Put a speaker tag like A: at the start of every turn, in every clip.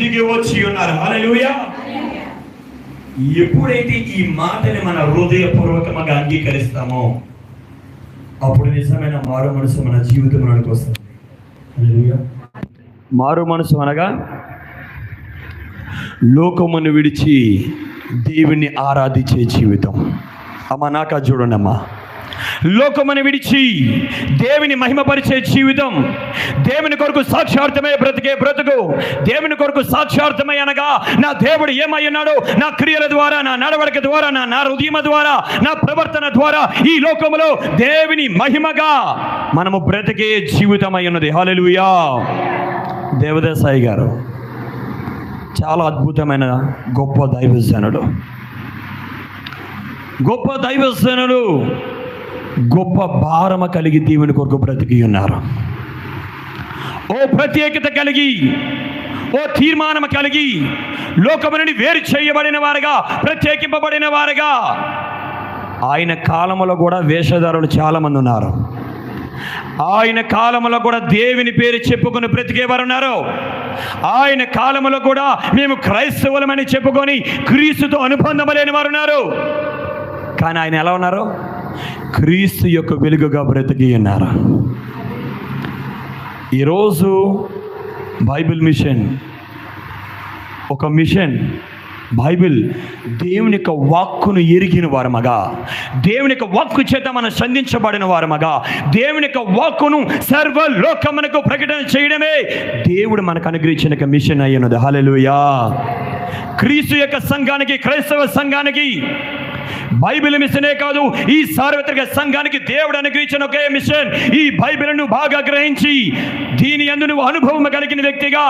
A: దిగి వచ్చి ఉన్నారు. హల్లెలూయా. ఎప్పుడైతే ఈ మాటని మన హృదయపూర్వకంగా అంగీకరిస్తామో అప్పుడు నిజమైన మారు మనసు మన జీవితంలోకి వస్తుంది. హల్లెలూయా. మారు మనసు అనగా లోకమును విడిచి దేవుని ఆరాధించే జీవితం. అమ్మా నాకా చూడండి అమ్మా, లోకమును విడిచి దేవుని మహిమపరిచే జీవితం, దేవుని కొరకు సాక్షార్థమై బ్రతికే బ్రతుకు. దేవుని కొరకు సాక్షార్థమై అనగా నా దేవుడు ఏమై ఉన్నాడు, నా క్రియల ద్వారా, నా నడవడిక ద్వారా, నా హృదయం ద్వారా, నా ప్రవర్తన ద్వారా ఈ లోకములో దేవుని మహిమగా మనము బ్రతికే జీవితం అయి ఉన్నది. హల్లెలూయా. దేవదాసాయి గారు చాలా అద్భుతమైన గొప్ప దైవజనుడు, గొప్ప భారమ కలిగి దేవుని కొరకు బ్రతికి ఉన్నారు. ఓ ప్రత్యేకత కలిగి, ఓ తీర్మానం కలిగి, లోకము నుండి వేరు చేయబడిన వారుగా, ప్రత్యేకింపబడిన వారుగా. ఆయన కాలంలో కూడా వేషధారులు చాలా మంది ఉన్నారు. ఆయన కాలంలో కూడా దేవుని పేరు చెప్పుకొని బ్రతికేవారు ఉన్నారు. ఆయన కాలంలో కూడా మేము క్రైస్తవులమని చెప్పుకొని క్రీస్తుతో అనుబంధం లేని వారు ఉన్నారు. కానీ ఆయన ఎలా ఉన్నారు? క్రీస్తు యొక్క వెలుగుగా బ్రతికి ఉన్నారు. ఈరోజు బైబిల్ మిషన్ ఒక మిషన్. బైబిల్ దేవుని యొక్క వాక్కును ఎరిగిన వారమగా, దేవుని యొక్క వాక్కు చేత మనం సంధించబడిన వారమగా, దేవుని యొక్క వాక్కును సర్వలోకమునకు ప్రకటన చేయడమే దేవుడు మనకు అనుగ్రహించిన మిషన్ అయ్యున్నది. హల్లెలూయా. క్రీస్తు యొక్క సంఘానికి, క్రైస్తవ సంఘానికి బైబిల్ మిషనే కాదు, ఈ సార్వత్రిక సంఘానికి దేవుడు అనుగ్రహించిన ఒకే మిషన్. ఈ బైబిల్ను బాగా గ్రహించి దీని యందు నువ్వు అనుభవం కలిగిన వ్యక్తిగా,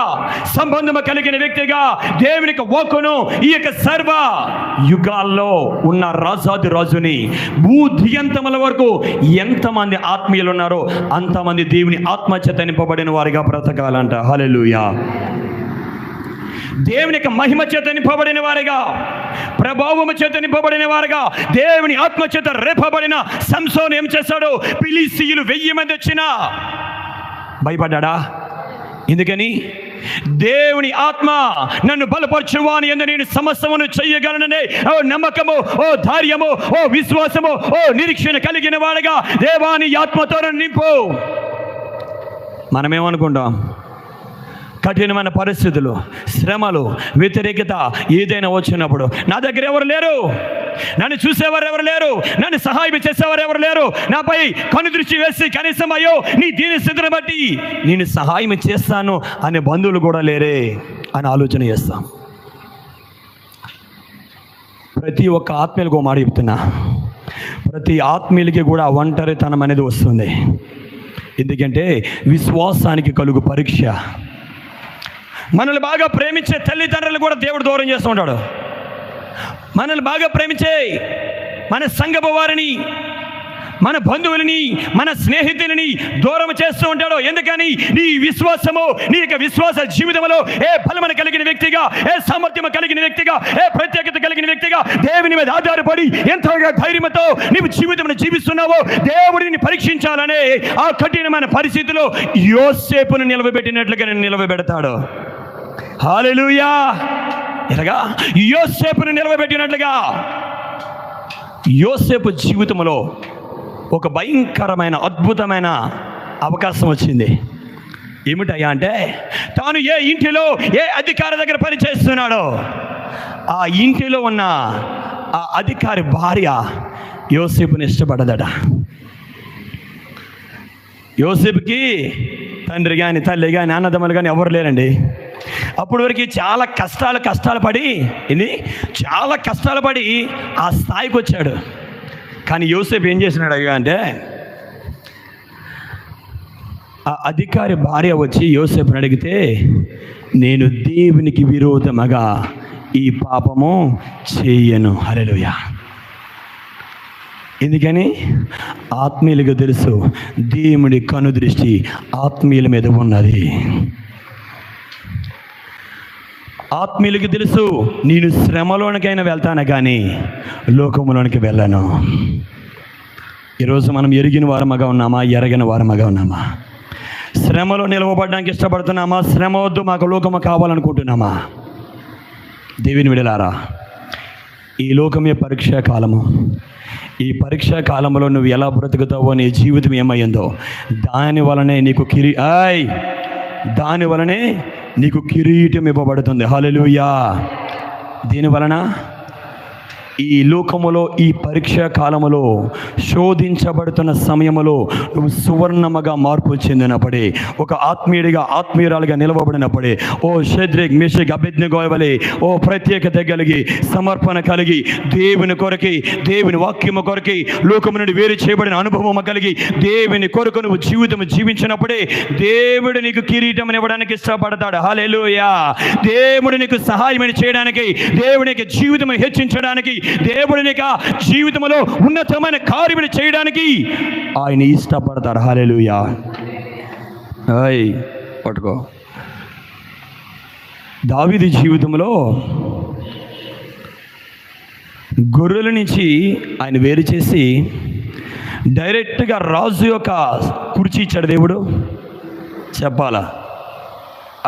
A: సంబంధం కలిగిన వ్యక్తిగా దేవునికి వాక్కును ఈ యొక్క సర్వ యుగాల్లో ఉన్న రాజాది రాజుని భూదిగంతముల వరకు ఎంతమంది ఆత్మీయులు ఉన్నారో అంతమంది దేవుని ఆత్మచేత నింపబడిన వారిగా బ్రతకాలంట. హల్లెలూయా. దేవుని యొక్క మహిమ చేత నింపబడిన వారిగా, ప్రభావము చేత నింపబడిన వారుగా, దేవుని ఆత్మ చేత రేపబడిన సంసోను ఏం చేశాడు? ఫిలిష్తీయులు 1000 మంది వచ్చినా భయపడ్డా? ఎందుకని? దేవుని ఆత్మ నన్ను బలపరచువాని ఎందు నేను సమస్తమును చేయగలననే ఓ నమ్మకము, ఓ ధైర్యము, ఓ విశ్వాసము, ఓ నిరీక్షణ కలిగిన వాడుగా దేవాని ఆత్మతో నింపు. మనమేమనుకుంటాం? కఠినమైన పరిస్థితులు, శ్రమలు, వ్యతిరేకత ఏదైనా వచ్చినప్పుడు నా దగ్గర ఎవరు లేరు, నన్ను చూసేవారు ఎవరు లేరు, నన్ను సహాయం చేసేవారు ఎవరు లేరు, నాపై కనుదృష్టి వేసి కనీసం అయ్యో నీ దీని స్థితిని బట్టి నేను సహాయం చేస్తాను అనే బంధువులు కూడా లేరే అని ఆలోచన చేస్తాం. ప్రతి ఒక్క ఆత్మీయులకు మాట చెప్తున్నా, ప్రతి ఆత్మీయులకి కూడా ఒంటరితనం అనేది వస్తుంది. ఎందుకంటే విశ్వాసానికి కలుగు పరీక్ష. మనల్ని బాగా ప్రేమించే తల్లిదండ్రులు కూడా దేవుడు దూరం చేస్తూ ఉంటాడు. మనల్ని బాగా ప్రేమించే మన సంఘపు వారిని, మన బంధువులని, మన స్నేహితులని దూరం చేస్తూ ఉంటాడు. ఎందుకని? నీ విశ్వాసము, నీ యొక్క విశ్వాస జీవితంలో ఏ బలమైన కలిగిన వ్యక్తిగా, ఏ సామర్థ్యం కలిగిన వ్యక్తిగా, ఏ ప్రత్యేకత కలిగిన వ్యక్తిగా దేవుని మీద ఆధారపడి ఎంతగా ధైర్యంతో నీవు జీవితం జీవిస్తున్నావో దేవుడిని పరీక్షించాలనే ఆ కఠినమైన పరిస్థితిలో యోసేపును నిలవబెట్టినట్లుగా నేను నిలవబెడతాడు. హల్లెలూయా. ఎలాగా? యోసేపును నిలవబెట్టినట్లుగా యోసేపు జీవితంలో ఒక భయంకరమైన అద్భుతమైన అవకాశం వచ్చింది. ఏమిటయ్యా అంటే, తాను ఏ ఇంటిలో ఏ అధికారి దగ్గర పనిచేస్తున్నాడో ఆ ఇంటిలో ఉన్న ఆ అధికారి భార్య యోసేపుని ఇష్టపడదట. యోసేపుకి తండ్రి కానీ, తల్లి కానీ, అన్నదమ్ములు కానీ ఎవరు లేరండి. అప్పటి వరకు చాలా కష్టాలు పడి చాలా కష్టాలు పడి ఆ స్థాయికి వచ్చాడు. కానీ యోసేపు ఏం చేసినాడు అయ్యా అంటే, ఆ అధికారి భార్య వచ్చి యోసేపుని అడిగితే, నేను దేవునికి విరోధముగా ఈ పాపము చేయను. హల్లెలూయా. ఎందుకని? ఆత్మీయులకు తెలుసు దేవుడి కనుదృష్టి ఆత్మీయుల మీద ఉన్నది. ఆత్మీయులకు తెలుసు నేను శ్రమలోనికైనా వెళ్తాను కానీ లోకములోనికి వెళ్ళను. ఈరోజు మనం ఎరిగిన వారముగా ఉన్నామా, ఎరగిన వారముగా ఉన్నామా? శ్రమలో నిలవబడడానికి ఇష్టపడుతున్నామా? శ్రమ వద్దు, మాకు లోకము కావాలనుకుంటున్నామా? దేవుని విడలారా, ఈ లోకమే పరీక్షా కాలము. ఈ పరీక్షా కాలంలో నువ్వు ఎలా బ్రతుకుతావో, నీ జీవితం ఏమయ్యిందో దాని వలనే నీకు కిరీటం ఇవ్వబడుతుంది. హల్లెలూయా. దీని వలన ఈ లోకములో, ఈ పరీక్షా కాలములో, శోధించబడుతున్న సమయములో నువ్వు సువర్ణముగా మార్పు చెందినప్పుడే, ఒక ఆత్మీయురాలుగా నిలవబడినప్పుడే, ఓ షద్రక్ మేషక్ అబేద్నెగో వలె ఓ ప్రత్యేకత కలిగి, సమర్పణ కలిగి, దేవుని కొరకి, దేవుని వాక్యము కొరకి, లోకము నుండి వేరు చేయబడిన అనుభవము కలిగి, దేవుని కొరకు నువ్వు జీవితం జీవించినప్పుడే దేవుడు నీకు కిరీటం ఇవ్వడానికి ఇష్టపడతాడు. హల్లెలూయా. దేవుడు నీకు సహాయం చేయడానికి, దేవునికి జీవితం హెచ్చించడానికి, దేవుడి నీకు జీవితంలో ఉన్నతమైన కార్యములు చేయడానికి ఆయన ఇష్టపడతారు. హల్లెలూయా. పట్టుకో. దావీదు జీవితంలో గొర్రెల నుంచి ఆయన వేరు చేసి డైరెక్ట్గా రాజు యొక్క కుర్చీ ఇచ్చాడు దేవుడు. చెప్పాలా?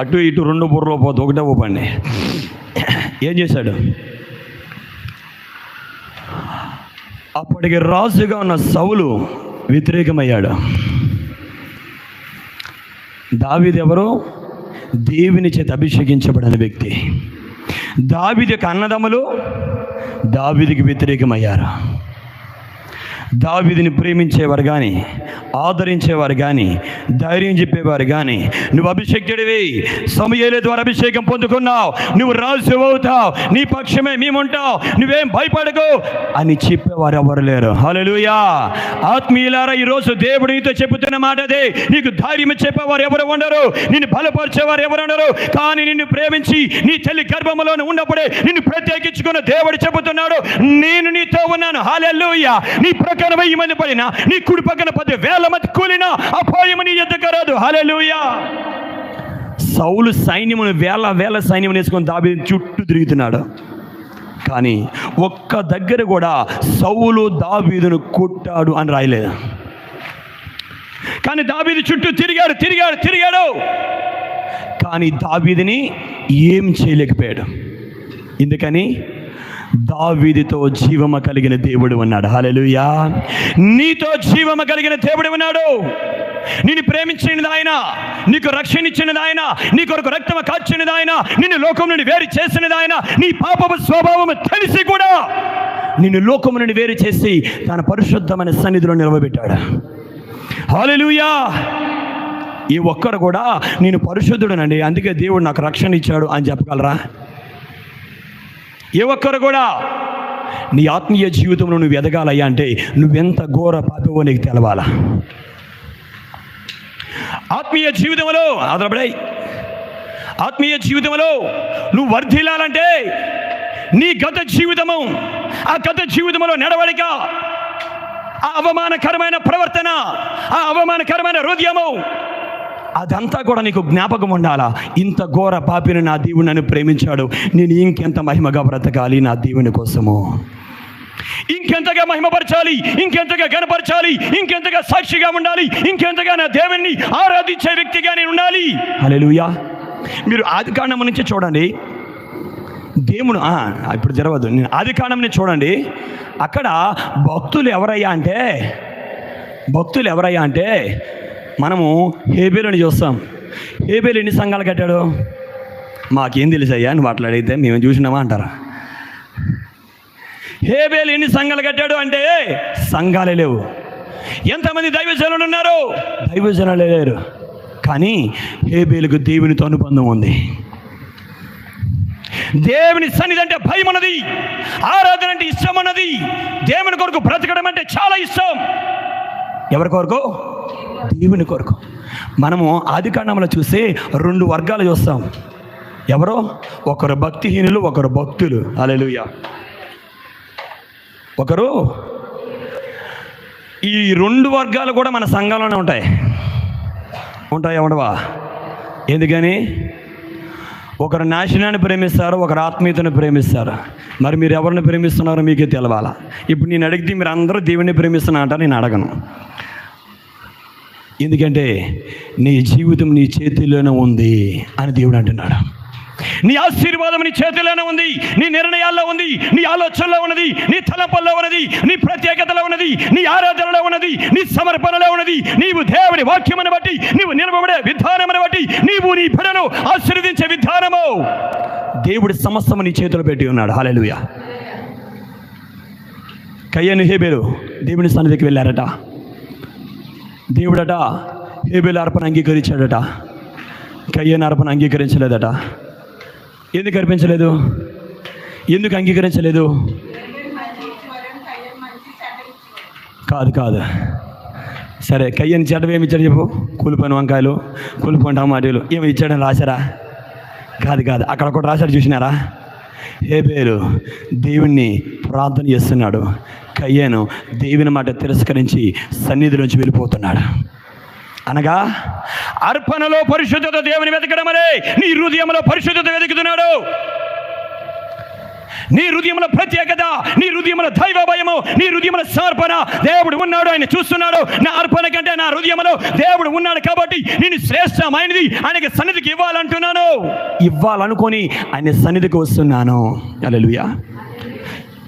A: అటు ఇటు రెండు బుర్రలో పోతే ఒకటే ఊపండి. ఏం చేశాడు? అప్పటికి రాజుగా ఉన్న సౌలు వ్యతిరేకమయ్యాడు. దావీదు ఎవరు? దేవుని చేత అభిషేకించబడిన వ్యక్తి. దావీదు యొక్క అన్నదమ్ములు దావీదుకి వ్యతిరేకమయ్యారు. దావీదుని ప్రేమించేవారు కానీ, ఆదరించేవారు కానీ, ధైర్యం చెప్పేవారు కానీ, నువ్వు అభిషేక్తుడివి, సమూయేలు ద్వారా అభిషేకం పొందుకున్నావు, నువ్వు రాజు అవుతావు, నీ పక్షమే మేముంటావు, నువ్వేం భయపడకు అని చెప్పేవారు ఎవరు లేరు. హల్లెలూయా. ఆత్మీయులారా, ఈరోజు దేవుడు నీతో చెబుతున్న మాట అదే. నీకు ధైర్యం చెప్పేవారు ఎవరు ఉండరు, నిన్ను బలపరిచేవారు ఎవరు ఉండరు. కానీ నిన్ను ప్రేమించి నీ తల్లి గర్భంలో ఉన్నప్పుడే నిన్ను ప్రత్యేకించుకున్న దేవుడు చెబుతున్నాడు, నేను నీతో ఉన్నాను. హల్లెలూయా. నీ ప్రకారం 1000 మంది పడినా, నీ కుడి పక్కన 10,000 మంది కూలినా అపాయము నీ ఎద్దకు రాదు. హల్లెలూయా. సౌలు సైన్యమును వేల సైన్యం వేసుకొని దావీదు చుట్టూ తిరుగుతున్నాడు. కానీ ఒక్క దగ్గర కూడా సౌలు దావీదును కొట్టాడు అని రాయలేదు. కానీ దావీదు చుట్టూ తిరిగాడు. కానీ దావీదుని ఏం చేయలేకపోయాడు. ఎందుకని? దావీదుతో జీవము కలిగిన దేవుడు ఉన్నాడు. హల్లెలూయా. నీతో జీవము కలిగిన దేవుడు ఉన్నాడు. నిన్ను ప్రేమించినది ఆయన, నీకు రక్షణ ఇచ్చినది ఆయన, నీ కొరకు రక్తము కార్చినది ఆయన, నిన్ను లోకం నుండి వేరు చేసినది ఆయన. నీ పాపపు స్వభావము తెలిసి కూడా నిన్ను లోకం నుండి వేరు చేసి తన పరిశుద్ధమైన సన్నిధిలో నిలవబెట్టాడు. హల్లెలూయా. ఈ ఒక్కరు కూడా నేను పరిశుద్ధుడనండి, అందుకే దేవుడు నాకు రక్షణ ఇచ్చాడు అని చెప్పగలరా? ఏ ఒక్కరు కూడా. నీ ఆత్మీయ జీవితంలో నువ్వు ఎదగాలయ్యా అంటే నువ్వెంత ఘోర పాపవో నీకు తెలవాలా. ఆత్మీయ జీవితంలో ఆత్మీయ జీవితంలో నువ్వు వర్ధిల్లాలంటే నీ గత జీవితము, ఆ గత జీవితంలో నడవడిక, ఆ అవమానకరమైన ప్రవర్తన, ఆ అవమానకరమైన హృదయము, అదంతా కూడా నీకు జ్ఞాపకం ఉండాలా. ఇంత ఘోర పాపిని నా దేవుడు నన్ను ప్రేమించాడు, నేను ఇంకెంత మహిమగా బ్రతకాలి నా దేవుని కోసము, ఇంకెంతగా మహిమపరచాలి, ఇంకెంతగా గణపరచాలి, ఇంకెంతగా సాక్షిగా ఉండాలి, ఇంకెంతగా నా దేవుని ఆరాధించే వ్యక్తిగా నేను ఉండాలి. హల్లెలూయా. మీరు ఆదికాండం నుంచి చూడండి. దేవుడు ఇప్పుడు జరగదు. నేను ఆదికాండం నుంచి చూడండి. అక్కడ భక్తులు ఎవరయ్యా అంటే మనము హేబేలుని చూస్తాం. హేబేలు ఎన్ని సంఘాలు కట్టాడు? మాకేం తెలుసయ్యా, నువ్వు అట్లా అడిగితే మేము చూసినామా అంటారా? హేబేలు ఎన్ని సంఘాలు కట్టాడు అంటే సంఘాలే లేవు. ఎంతమంది దైవజనులు ఉన్నారు? దైవజనులే లేరు. కానీ హేబేలుకు దేవునితో అనుబంధం ఉంది. దేవుని సన్నిధి అంటే భయం ఉన్నది, ఆరాధన అంటే ఇష్టం ఉన్నది, దేవుని కొరకు బ్రతకడం అంటే చాలా ఇష్టం. ఎవరి కొరకు? దేవుని కొరకు. మనము ఆదికాండంలో చూస్తే 2 వర్గాలు చూస్తాం. ఎవరో? ఒకరు భక్తిహీనులు, ఒకరు భక్తులు. హల్లెలూయా. ఒకరు ఈ 2 వర్గాలు కూడా మన సంఘంలోనే ఉంటాయా ఉండవా? ఎందుకని? ఒకరు నాశనాన్ని ప్రేమిస్తారు, ఒకరు ఆత్మీయతను ప్రేమిస్తారు. మరి మీరు ఎవరిని ప్రేమిస్తున్నారో మీకే తెలవాలా. ఇప్పుడు నేను అడిగితే మీరు అందరూ దేవుని ప్రేమిస్తున్నా అంటారు, నేను అడగను. ఎందుకంటే నీ జీవితం నీ చేతిలోనే ఉంది అని దేవుడు అంటున్నాడు. నీ ఆశీర్వాదం నీ చేతిలోనే ఉంది, నీ నిర్ణయాల్లో ఉంది, నీ ఆలోచనలో ఉన్నది, నీ తలంపుల్లో ఉన్నది, నీ ప్రత్యేకతలో ఉన్నది, నీ ఆరాధనలో ఉన్నది, నీ సమర్పణలో ఉన్నది. నీవు దేవుని వాక్యమును బట్టి, నీవు నిలబడే విధానమును బట్టి, నీవు నీ బిడ్డను ఆశీర్వదించే విధానము, దేవుడి సమస్తము నీ చేతిలో పెట్టి ఉన్నాడు. హల్లెలూయా. కయ్యను హేబేలు దేవుని సన్నిధికి వెళ్ళారట. దేవుడట హేబేలు అర్పణ అంగీకరించాడట, కయ్యను అర్పణ అంగీకరించలేదట. ఎందుకు అర్పించలేదు? ఎందుకు అంగీకరించలేదు? కాదు సరే, కయ్యని చెడ్డ ఏమి ఇచ్చాడు చెప్పు? కూలిపోయిన వంకాయలు, కూలిపోయిన టమాటీలు ఏమి ఇచ్చాడని రాశారా? కాదు అక్కడ ఒకటి రాశాడు, చూసినారా? హేబేలు దేవుణ్ణి ప్రార్థన చేస్తున్నాడు, కయ్యను దేవుని మాట తిరస్కరించి సన్నిధి నుంచి వెళ్ళిపోతున్నాడు. అనగా అర్పణలో పరిశుద్ధత దేవుని వెతకడం అనే నీ హృదయంలో పరిశుద్ధత వెతుకుతున్నాడు. నీ హృదయంలో ప్రత్యేకత, నీ హృదయంలో దైవ భయము, నీ హృదయంలో సమర్పణ. దేవుడు ఉన్నాడు, ఆయన చూస్తున్నాడు. నా అర్పణ కంటే నా హృదయంలో దేవుడు ఉన్నాడు కాబట్టి నేను శ్రేష్టమైనది ఆయనకి సన్నిధికి ఇవ్వాలంటున్నాను, ఇవ్వాలనుకొని ఆయన సన్నిధికి వస్తున్నాను. హల్లెలూయా.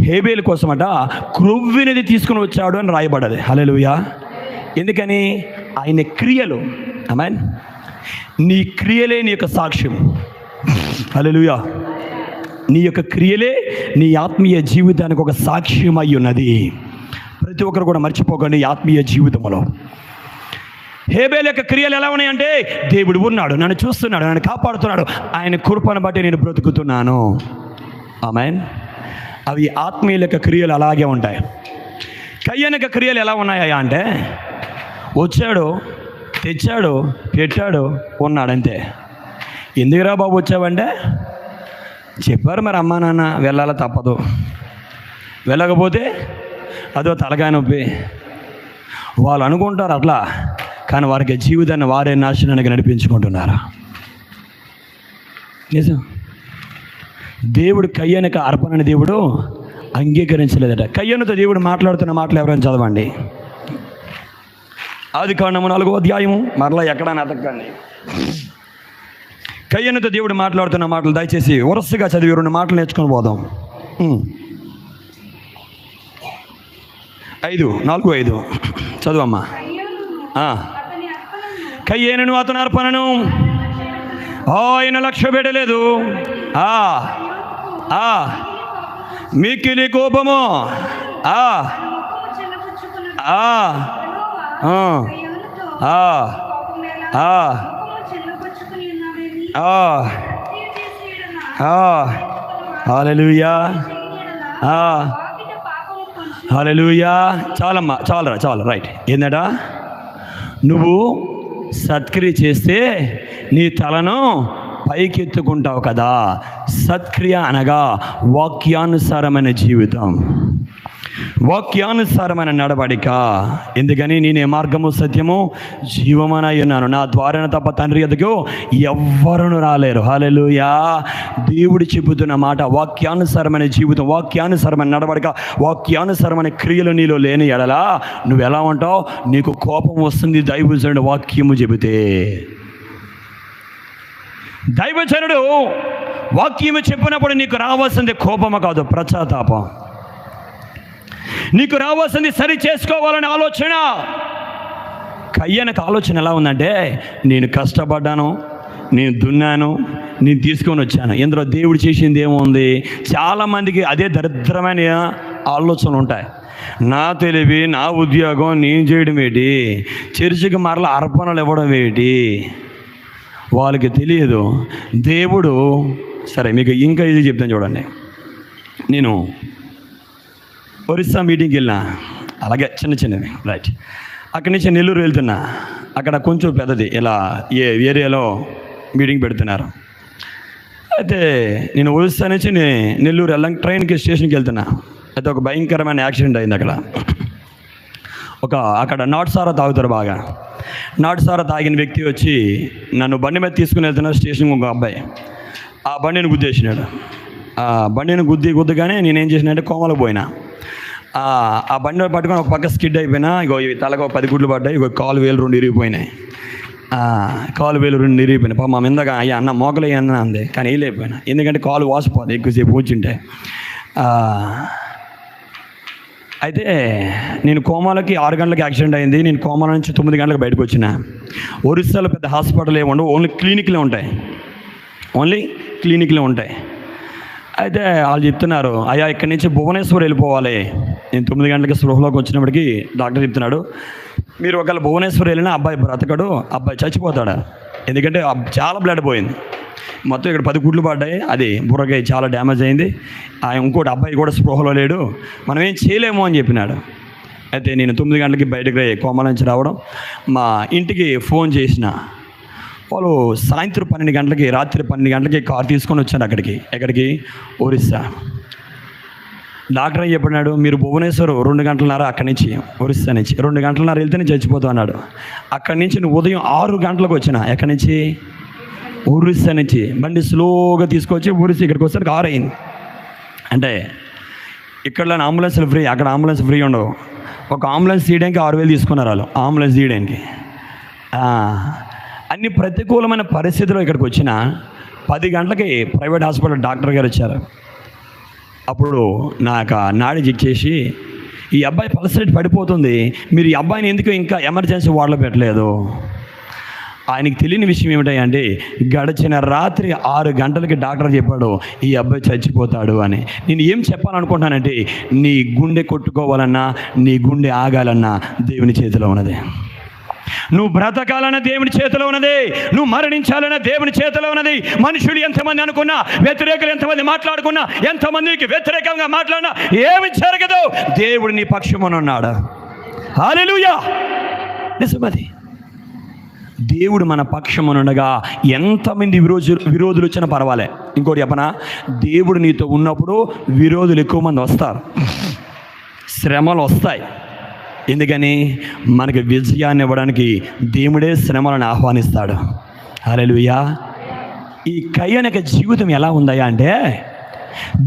A: హేబేలు కోసమట క్రొవ్వినది తీసుకుని వచ్చాడు అని రాయబడ్డది. హల్లెలూయా. ఎందుకని? ఆయన క్రియలు, ఆమేన్, నీ క్రియలే నీ యొక్క సాక్ష్యం. హల్లెలూయా. నీ యొక్క క్రియలే నీ ఆత్మీయ జీవితానికి ఒక సాక్ష్యం అయి ఉన్నది. ప్రతి ఒక్కరు కూడా మర్చిపోకండి. ఆత్మీయ జీవితంలో హేబేలు యొక్క క్రియలు ఎలా ఉన్నాయంటే, దేవుడు ఉన్నాడు, నన్ను చూస్తున్నాడు, నన్ను కాపాడుతున్నాడు, ఆయన కృపను బట్టి నేను బ్రతుకుతున్నాను. ఆమేన్. అవి ఆత్మీయుల యొక్క క్రియలు అలాగే ఉంటాయి. కయ్యను యొక్క క్రియలు ఎలా ఉన్నాయా అంటే, వచ్చాడు, తెచ్చాడు, పెట్టాడు, ఉన్నాడంతే. ఎందుకురా బాబు వచ్చావంటే, చెప్పారు మరి అమ్మా నాన్న వెళ్ళాల తప్పదు, వెళ్ళకపోతే అదో తలకాయ నొప్పి. వాళ్ళు అనుకుంటారు అట్లా, కానీ వారికి జీవితాన్ని వారే నాశనానికి నడిపించుకుంటున్నారు. నిజం. దేవుడు కయ్యనుక అర్పణని దేవుడు అంగీకరించలేదట. కయ్యనుతో దేవుడు మాట్లాడుతున్న మాటలు ఎవరైనా చదవండి. ఆదికాండము 4వ అధ్యాయము, మరలా ఎక్కడైనా అతకండి. కయ్యనుతో దేవుడు మాట్లాడుతున్న మాటలు దయచేసి వరుసగా చదివి 2 మాటలు నేర్చుకొని పోదాం. 4:5 చదువమ్మా. కయ్యేనును అతని అర్పణను ఆయన లక్ష్య పెట్టలేదు. మిక్కిలి కోపము, హల్లెలూయా, హల్లెలూయా. చాలమ్మా, చాలు రైట్. ఏందట? నువ్వు సత్క్రియ చేస్తే నీ తలను పైకెత్తుకుంటావు కదా. సత్క్రియ అనగా వాక్యానుసారమైన జీవితం, వాక్యానుసారమైన నడవడిక. ఎందుకని నేనే మార్గము సత్యము జీవమనై ఉన్నాను, నా ద్వారాన తప్ప తండ్రి ఎదుగు ఎవ్వరును రాలేరు. హల్లెలూయా. దేవుడు చెబుతున్న మాట వాక్యానుసారమైన జీవితం, వాక్యానుసారమైన నడవడిక, వాక్యానుసారమైన క్రియలు నీలో లేని ఎడలా నువ్వు ఎలా ఉంటావు? నీకు కోపం వస్తుంది దైవజనుడు వాక్యము చెబితే. దైవజనుడు వాక్యము చెప్పినప్పుడు నీకు రావాల్సింది కోపము కాదు, పశ్చాత్తాపం. నీకు రావాల్సింది సరి చేసుకోవాలనే ఆలోచన. కయ్యనకు ఆలోచన ఎలా ఉందంటే, నేను కష్టపడ్డాను, నేను దున్నాను, నేను తీసుకొని వచ్చాను. ఇందులో దేవుడు చేసింది ఏముంది? చాలామందికి అదే దరిద్రమైన ఆలోచనలు ఉంటాయి. నా తెలివి, నా ఉద్యోగం నేను చేయడం ఏంటి, చర్చికి మరలా అర్పణలు ఇవ్వడం ఏంటి, వాళ్ళకి తెలియదు. దేవుడు సరే మీకు ఇంకా ఇది చెప్తాను చూడండి. నేను ఒరిస్సా మీటింగ్కి వెళ్ళినా, అలాగే చిన్నవి రైట్. అక్కడి నుంచి నెల్లూరు వెళ్తున్నా, అక్కడ కొంచెం పెద్దది ఇలా ఏరియాలో మీటింగ్ పెడుతున్నారు. అయితే నేను ఒరిస్సా నుంచి నెల్లూరు వెళ్ళాక ట్రైన్కి స్టేషన్కి వెళ్తున్నా. అయితే ఒక భయంకరమైన యాక్సిడెంట్ అయింది అక్కడ. అక్కడ నాటుసారా తాగుతారు బాగా. నాటుసారా తాగిన వ్యక్తి వచ్చి నన్ను బండి మీద తీసుకుని వెళ్తున్నారు స్టేషన్కి. ఒక అబ్బాయి ఆ బండిని గుద్దేసినాడు. ఆ బండిని గుద్దగానే నేనేం చేసినా అంటే కోమలకు పోయినా. ఆ బండి పట్టుకొని ఒక పక్క స్కిడ్ అయిపోయినా, ఇగో ఇవి తలకు 10 గుడ్లు పడ్డాయి, ఇగో కాలు వేలు 2 ఇరిగిపోయినాయి. కాలు వేలు 2 ఇరిగిపోయినాయి. పాప మా మీదగా అయ్యా అన్న మోకలు అన్న అంది, కానీ వేయలేకపోయినా, ఎందుకంటే కాలు వాసిపోదు ఎక్కువసేపు కూర్చుంటే. అయితే నేను కోమాలకి 6 గంటలకు యాక్సిడెంట్ అయింది. నేను కోమాల నుంచి 9 గంటలకు బయటకు వచ్చిన. ఒరిస్సాలో పెద్ద హాస్పిటల్ ఏమి ఉండవు, ఓన్లీ క్లినిక్లే ఉంటాయి. అయితే వాళ్ళు చెప్తున్నారు, అయ్యా ఇక్కడి నుంచి భువనేశ్వర్ వెళ్ళిపోవాలి. నేను 9 గంటలకి స్పృహలోకి వచ్చినప్పటికీ డాక్టర్ చెప్తున్నాడు, మీరు ఒకవేళ భువనేశ్వర్ వెళ్ళినా అబ్బాయి బ్రతకడు, అబ్బాయి చచ్చిపోతాడు. ఎందుకంటే చాలా బ్లడ్ పోయింది. మొత్తం ఇక్కడ 10 గుడ్లు పడ్డాయి, అది బుర్రకాయ చాలా డ్యామేజ్ అయింది. ఇంకోటి అబ్బాయి కూడా స్పృహలో లేడు, మనం ఏం చేయలేము అని చెప్పినాడు. అయితే నేను 9 గంటలకి బయటకు కోమాల నుంచి రావడం, మా ఇంటికి ఫోన్ చేసిన వాళ్ళు సాయంత్రం 12 గంటలకి, రాత్రి 12 గంటలకి కారు తీసుకొని వచ్చాను ఎక్కడికి ఒరిస్సా. డాక్టర్ ఏం చెప్పినాడు, మీరు భువనేశ్వర్ 2 గంటలన్నర అక్కడి నుంచి, ఒరిస్సా నుంచి 2 గంటలన్నర వెళ్తేనే చచ్చిపోతావు అన్నాడు. అక్కడి నుంచి నువ్వు ఉదయం 6 గంటలకు వచ్చిన, ఎక్కడి నుంచి, ఒరిస్సా నుంచి బండి స్లోగా తీసుకొచ్చి ఒరిస్సా ఇక్కడికి వచ్చేసరికి 6 అయింది. అంటే ఇక్కడ అంబులెన్స్లు ఫ్రీ, అక్కడ అంబులెన్స్ ఫ్రీ ఉండవు. ఒక అంబులెన్స్ తీయడానికి 6,000 తీసుకున్నారు వాళ్ళు, అంబులెన్స్ తీయడానికి. అన్ని ప్రతికూలమైన పరిస్థితుల్లో ఇక్కడికి వచ్చిన 10 గంటలకి ప్రైవేట్ హాస్పిటల్ డాక్టర్ గారు వచ్చారు. అప్పుడు నాకు నాడి చెక్ చేసి, ఈ అబ్బాయి పల్స్ రేట్ పడిపోతుంది, మీరు ఈ అబ్బాయిని ఎందుకు ఇంకా ఎమర్జెన్సీ వార్డులో పెట్టలేదు? ఆయనకి తెలియని విషయం ఏమిటంటే, గడిచిన రాత్రి 6 గంటలకి డాక్టర్ చెప్పాడు ఈ అబ్బాయి చచ్చిపోతాడు అని. నేను ఏం చెప్పాలనుకుంటానంటే, నీ గుండె కొట్టుకోవాలన్నా, నీ గుండె ఆగాలన్నా దేవుని చేతిలో ఉన్నది. నువ్వు బ్రతకాలన్న దేవుని చేతిలో ఉన్నది, నువ్వు మరణించాలన్న దేవుని చేతిలో ఉన్నది. మనుషులు ఎంతమంది అనుకున్నా, వ్యతిరేకులు ఎంతమంది మాట్లాడుకున్నా, ఎంతమందికి వ్యతిరేకంగా మాట్లాడినా ఏమి జరగదు, దేవుడు నీ పక్షమున ఉన్నాడు. హల్లెలూయా. నిజమది. దేవుడు మన పక్షమునుండగా ఎంతమంది విరోధులు వచ్చినా పర్వాలే. ఇంకోటి చెప్పనా, దేవుడు నీతో ఉన్నప్పుడు విరోధులు ఎక్కువ మంది వస్తారు, శ్రమలు వస్తాయి. ఎందుకని, మనకి విజయాన్ని ఇవ్వడానికి దేవుడే శ్రమలను ఆహ్వానిస్తాడు. హల్లెలూయా. ఈ కయ్యన యొక్క జీవితం ఎలా ఉందయ్యా అంటే,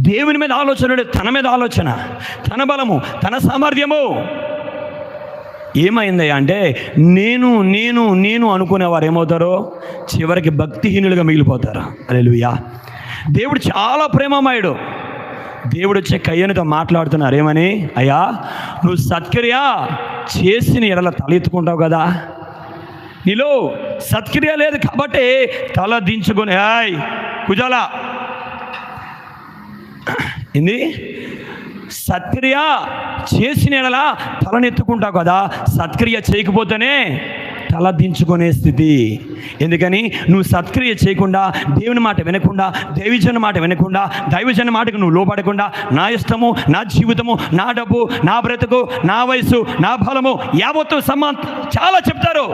A: దేవుని మీద ఆలోచన, తన మీద ఆలోచన, తన బలము, తన సామర్థ్యము. ఏమైందయ్యా అంటే, నేను నేను నేను అనుకునేవారు ఏమవుతారో చివరికి భక్తిహీనులుగా మిగిలిపోతారు. హల్లెలూయా. దేవుడు చాలా ప్రేమమయుడు. దేవుడు వచ్చే కయ్యనుతో మాట్లాడుతున్నారు, ఏమని, అయ్యా నువ్వు సత్క్రియ చేసిన ఎడల తల ఎత్తుకుంటావు కదా, నీలో సత్క్రియ లేదు కాబట్టి తల దించుకొని, హాయ్ కుజాల ఏంది, సత్క్రియ చేసిన ఎడల తలనెత్తుకుంటావు కదా, సత్క్రియ చేయకపోతేనే తల దించుకునే స్థితి. ఎందుకని, నువ్వు సత్క్రియ చేయకుండా, దేవుని మాట వినకుండా, దైవజన మాట వినకుండా, దైవజన మాటకు నువ్వు లోపడకుండా, నా ఇష్టము, నా జీవితము, నా డబ్బు, నా బ్రతుకు, నా వయసు, నా బలము, యావత్తు చాలా చెప్తారు.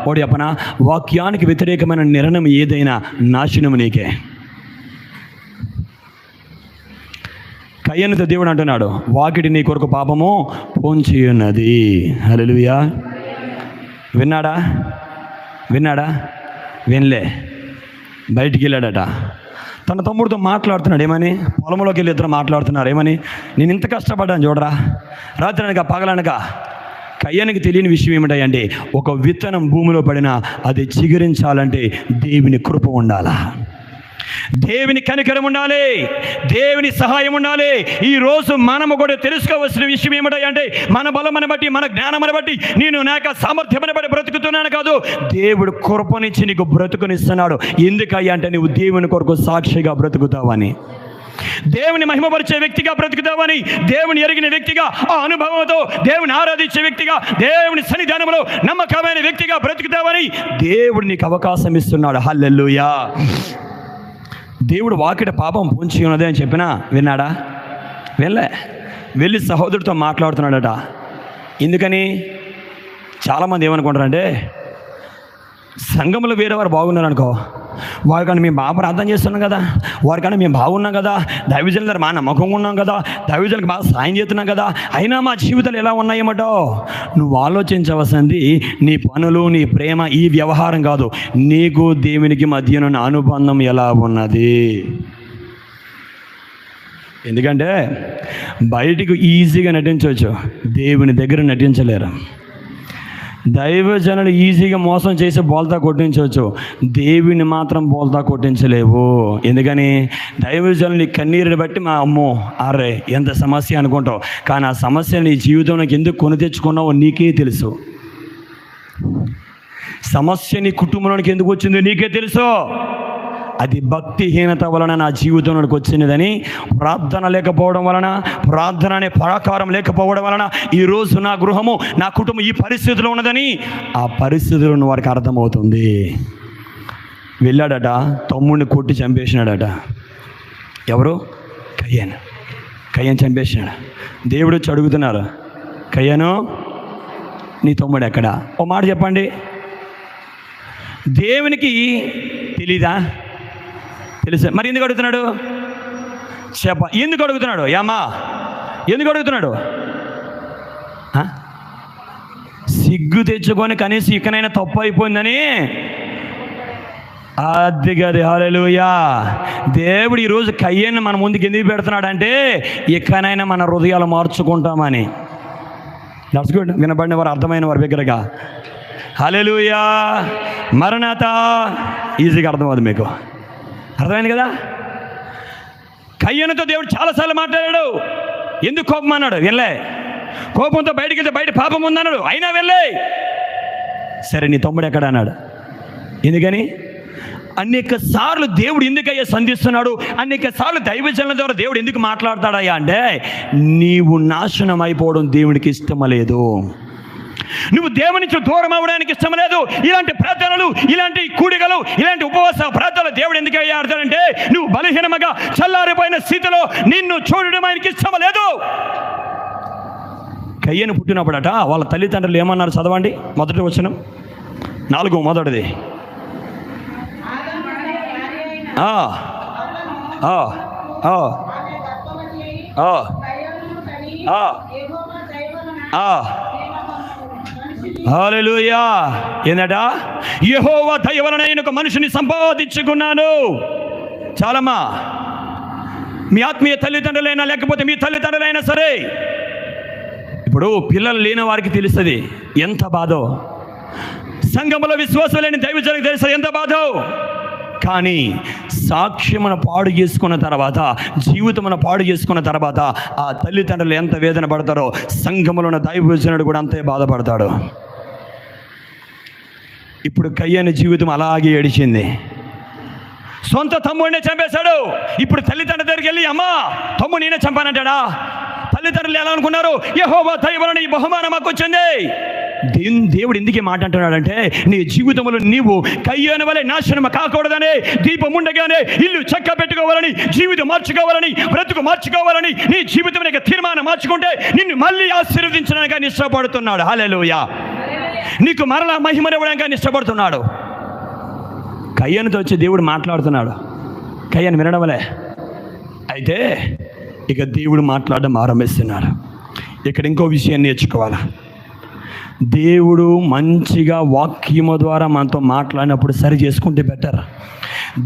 A: ఓడి అప్పన వాక్యానికి వ్యతిరేకమైన నిర్ణయం ఏదైనా నాశనము నీకే. కయ్యనుతో దేవుడు అంటున్నాడు, వాకిటి నీ కొరకు పాపము పొంచి ఉన్నది. హల్లెలూయా. విన్నాడా? వినలే. బయటికి వెళ్ళాడట, తన తమ్ముడితో మాట్లాడుతున్నాడు. ఏమని, పొలంలోకి వెళ్ళి ఇద్దరు మాట్లాడుతున్నారు. ఏమని, నేను ఇంత కష్టపడ్డాను చూడరా, రాత్రి అనక పగలనక. కయ్యనికి తెలియని విషయం ఏమిటంటే, ఒక విత్తనం భూమిలో పడినా అది చిగురించాలంటే దేవుని కృప ఉండాలా, దేవుని కనికరం ఉండాలి, దేవుని సహాయం ఉండాలి. ఈరోజు మనము కూడా తెలుసుకోవాల్సిన విషయం ఏమిటంటే, మన బలమని బట్టి, మన జ్ఞానమని బట్టి, నేను నాకు సామర్థ్యమని బట్టి బ్రతుకుతున్నాను కాదు, దేవుడు కృపనిచ్చి నీకు బ్రతుకునిస్తున్నాడు. ఎందుకయ్యా అంటే, నువ్వు దేవుని కొరకు సాక్షిగా బ్రతుకుతావని, దేవుని మహిమపరిచే వ్యక్తిగా బ్రతుకుతావని, దేవుని ఎరిగిన వ్యక్తిగా, ఆ అనుభవంతో దేవుని ఆరాధించే వ్యక్తిగా, దేవుని సన్నిధానంలో నమ్మకమైన వ్యక్తిగా బ్రతుకుతావని దేవుడు నీకు అవకాశం ఇస్తున్నాడు. హల్లెలూయా. దేవుడు వాకిట పాపం పొంచి ఉన్నది అని చెప్పినా విన్నాడా? వెళ్ళి సహోదరుడితో మాట్లాడుతున్నాడట. ఎందుకని, చాలామంది ఏమనుకుంటారంటే, సంఘంలో వేరే వారు బాగున్నారు అనుకో, వారికన్నా మేము బాగా ప్రార్థన చేస్తున్నాం కదా, వారికన్నా మేము బాగున్నాం కదా, దైవజనుల దగ్గర మా నమ్మకంగా ఉన్నాం కదా, దైవజనులకు బాగా సాయం చేస్తున్నాం కదా, అయినా మా జీవితాలు ఎలా ఉన్నాయేమటో. నువ్వు ఆలోచించవలసింది నీ పనులు, నీ ప్రేమ, ఈ వ్యవహారం కాదు, నీకు దేవునికి మధ్యనున్న అనుబంధం ఎలా ఉన్నది. ఎందుకంటే బయటికి ఈజీగా నటించవచ్చు, దేవుని దగ్గర నటించలేరు. దైవజనులు ఈజీగా మోసం చేసి బోల్తా కొట్టించవచ్చు, దేవుని మాత్రం బోల్తా కొట్టించలేవు. ఎందుకని? దైవజనులు కన్నీరుని బట్టి మా అమ్మో అరే ఎంత సమస్య అనుకుంటావు, కానీ ఆ సమస్య నీ జీవితంలోకి ఎందుకు కొని తెచ్చుకున్నావో నీకే తెలుసు. సమస్య నీ కుటుంబంలోకి ఎందుకు వచ్చిందో నీకే తెలుసు. అది భక్తిహీనత వలన నా జీవితంలోకి వచ్చినదని, ప్రార్థన లేకపోవడం వలన, ప్రార్థన అనే ప్రాకారం లేకపోవడం వలన ఈరోజు నా గృహము, నా కుటుంబం ఈ పరిస్థితిలో ఉన్నదని ఆ పరిస్థితులను వారికి అర్థమవుతుంది. వెళ్ళాడట, తమ్ముడిని కొట్టి చంపేసినాడట. ఎవరు? కయ్యను చంపేసినాడు. దేవుడు వచ్చి అడుగుతున్నారు, కయ్యను నీ తమ్ముడు ఎక్కడా? ఓ మాట చెప్పండి. దేవునికి తెలీదా? తెలుసా? మరి ఎందుకు అడుగుతున్నాడు? ఎందుకు అడుగుతున్నాడు? ఏమ్మా ఎందుకు అడుగుతున్నాడు? సిగ్గు తెచ్చుకొని కనీసం ఇకనైనా తప్పు అయిపోయిందని. అది గది హల్లెలూయా. దేవుడు ఈరోజు కయ్యను మన ముందుకు ఎందుకు పెడుతున్నాడంటే ఇకనైనా మన హృదయాలు మార్చుకుంటామని. That's good. వినబడిన వారు, అర్థమైన వారి దగ్గరగా హల్లెలూయా. మరణాత ఈజీగా అర్థమవుతుంది. మీకు అర్థమైంది కదా? కయ్యనుతో దేవుడు చాలాసార్లు మాట్లాడాడు. ఎందుకు కోపం అన్నాడు? వెళ్ళే. కోపంతో బయటికి వెళ్తే బయట పాపం ఉందన్నాడు, అయినా వెళ్ళే. సరే నీ తమ్ముడు ఎక్కడ అన్నాడు. ఎందుకని? అనేక సార్లు దేవుడు ఎందుకయ్యా సంధిస్తున్నాడు, అనేక సార్లు దైవజనుల ద్వారా దేవుడు ఎందుకు మాట్లాడతాడయ్యా అంటే నీవు నాశనం అయిపోవడం దేవుడికి ఇష్టం లేదు. నువ్వు దేవుని నుంచి దూరం అవ్వడానికి ఇష్టం లేదు. ఇలాంటి ప్రార్థనలు, ఇలాంటి కూడికలు, ఇలాంటి ఉపవాస ప్రార్థనలు దేవుడు ఎందుకు ఆడతాడంటే నువ్వు బలహీనముగా చల్లారిపోయిన స్థితిలో నిన్ను చూడడం ఆయనకి ఇష్టం లేదు. కయ్యను పుట్టినప్పుడట వాళ్ళ తల్లిదండ్రులు ఏమన్నారు? చదవండి మొదటి వచనం, 4 మొదటిది. హల్లెలూయా. ఏందట? యెహోవా దయ వలన నేను ఒక మనిషిని సంపాదించుకున్నాను. చాలమ్మా. మీ ఆత్మీయ తల్లిదండ్రులైనా లేకపోతే మీ తల్లిదండ్రులైనా సరే, ఇప్పుడు పిల్లలు లేని వారికి తెలుస్తుంది ఎంత బాధో. సంఘములో విశ్వాసం లేని దైవజనులకు తెలుస్తుంది ఎంత బాధో. కానీ సాక్ష్యమును పాడు చేసుకున్న తర్వాత, జీవితమును పాడు చేసుకున్న తర్వాత ఆ తల్లిదండ్రులు ఎంత వేదన పడతారో సంఘములో ఉన్న దైవజనుడు కూడా అంతే బాధపడతాడు. ఇప్పుడు కయ్యని జీవితం అలాగే ఏడిచింది. సొంత తమ్ముడినే చంపేశాడు. ఇప్పుడు తల్లిదండ్రుల దగ్గరికి వెళ్ళి అమ్మా తమ్ముడు నేనే చంపానంటాడా? తల్లిదండ్రులు ఎలా అనుకున్నారు? యెహోవా దయ వలన ఈ బహుమానం మాకు వచ్చింది. దేవుడు ఎందుకే మాట అంటున్నాడంటే నీ జీవితంలో నీవు కయ్యను వలె నాశనం కాకూడదని, దీపం ఉండగానే ఇల్లు చక్క పెట్టుకోవాలని, జీవితం మార్చుకోవాలని, బ్రతుకు మార్చుకోవాలని, నీ జీవితం తీర్మానం మార్చుకుంటే నిన్ను మళ్ళీ ఆశీర్వదించడానికి ఆయన ఇష్టపడుతున్నాడు. హల్లెలూయా. నీకు మరలా మహిమనివ్వడానికి ఆయన ఇష్టపడుతున్నాడు. కయ్యనుతో వచ్చి దేవుడు మాట్లాడుతున్నాడు. కయ్యను వినడం వలే. అయితే ఇక దేవుడు మాట్లాడడం ఆరంభిస్తున్నాడు. ఇక్కడ ఇంకో విషయం నేర్చుకోవాలి. దేవుడు మంచిగా వాక్యము ద్వారా మనతో మాట్లాడినప్పుడు సరి చేసుకుంటే బెటర్.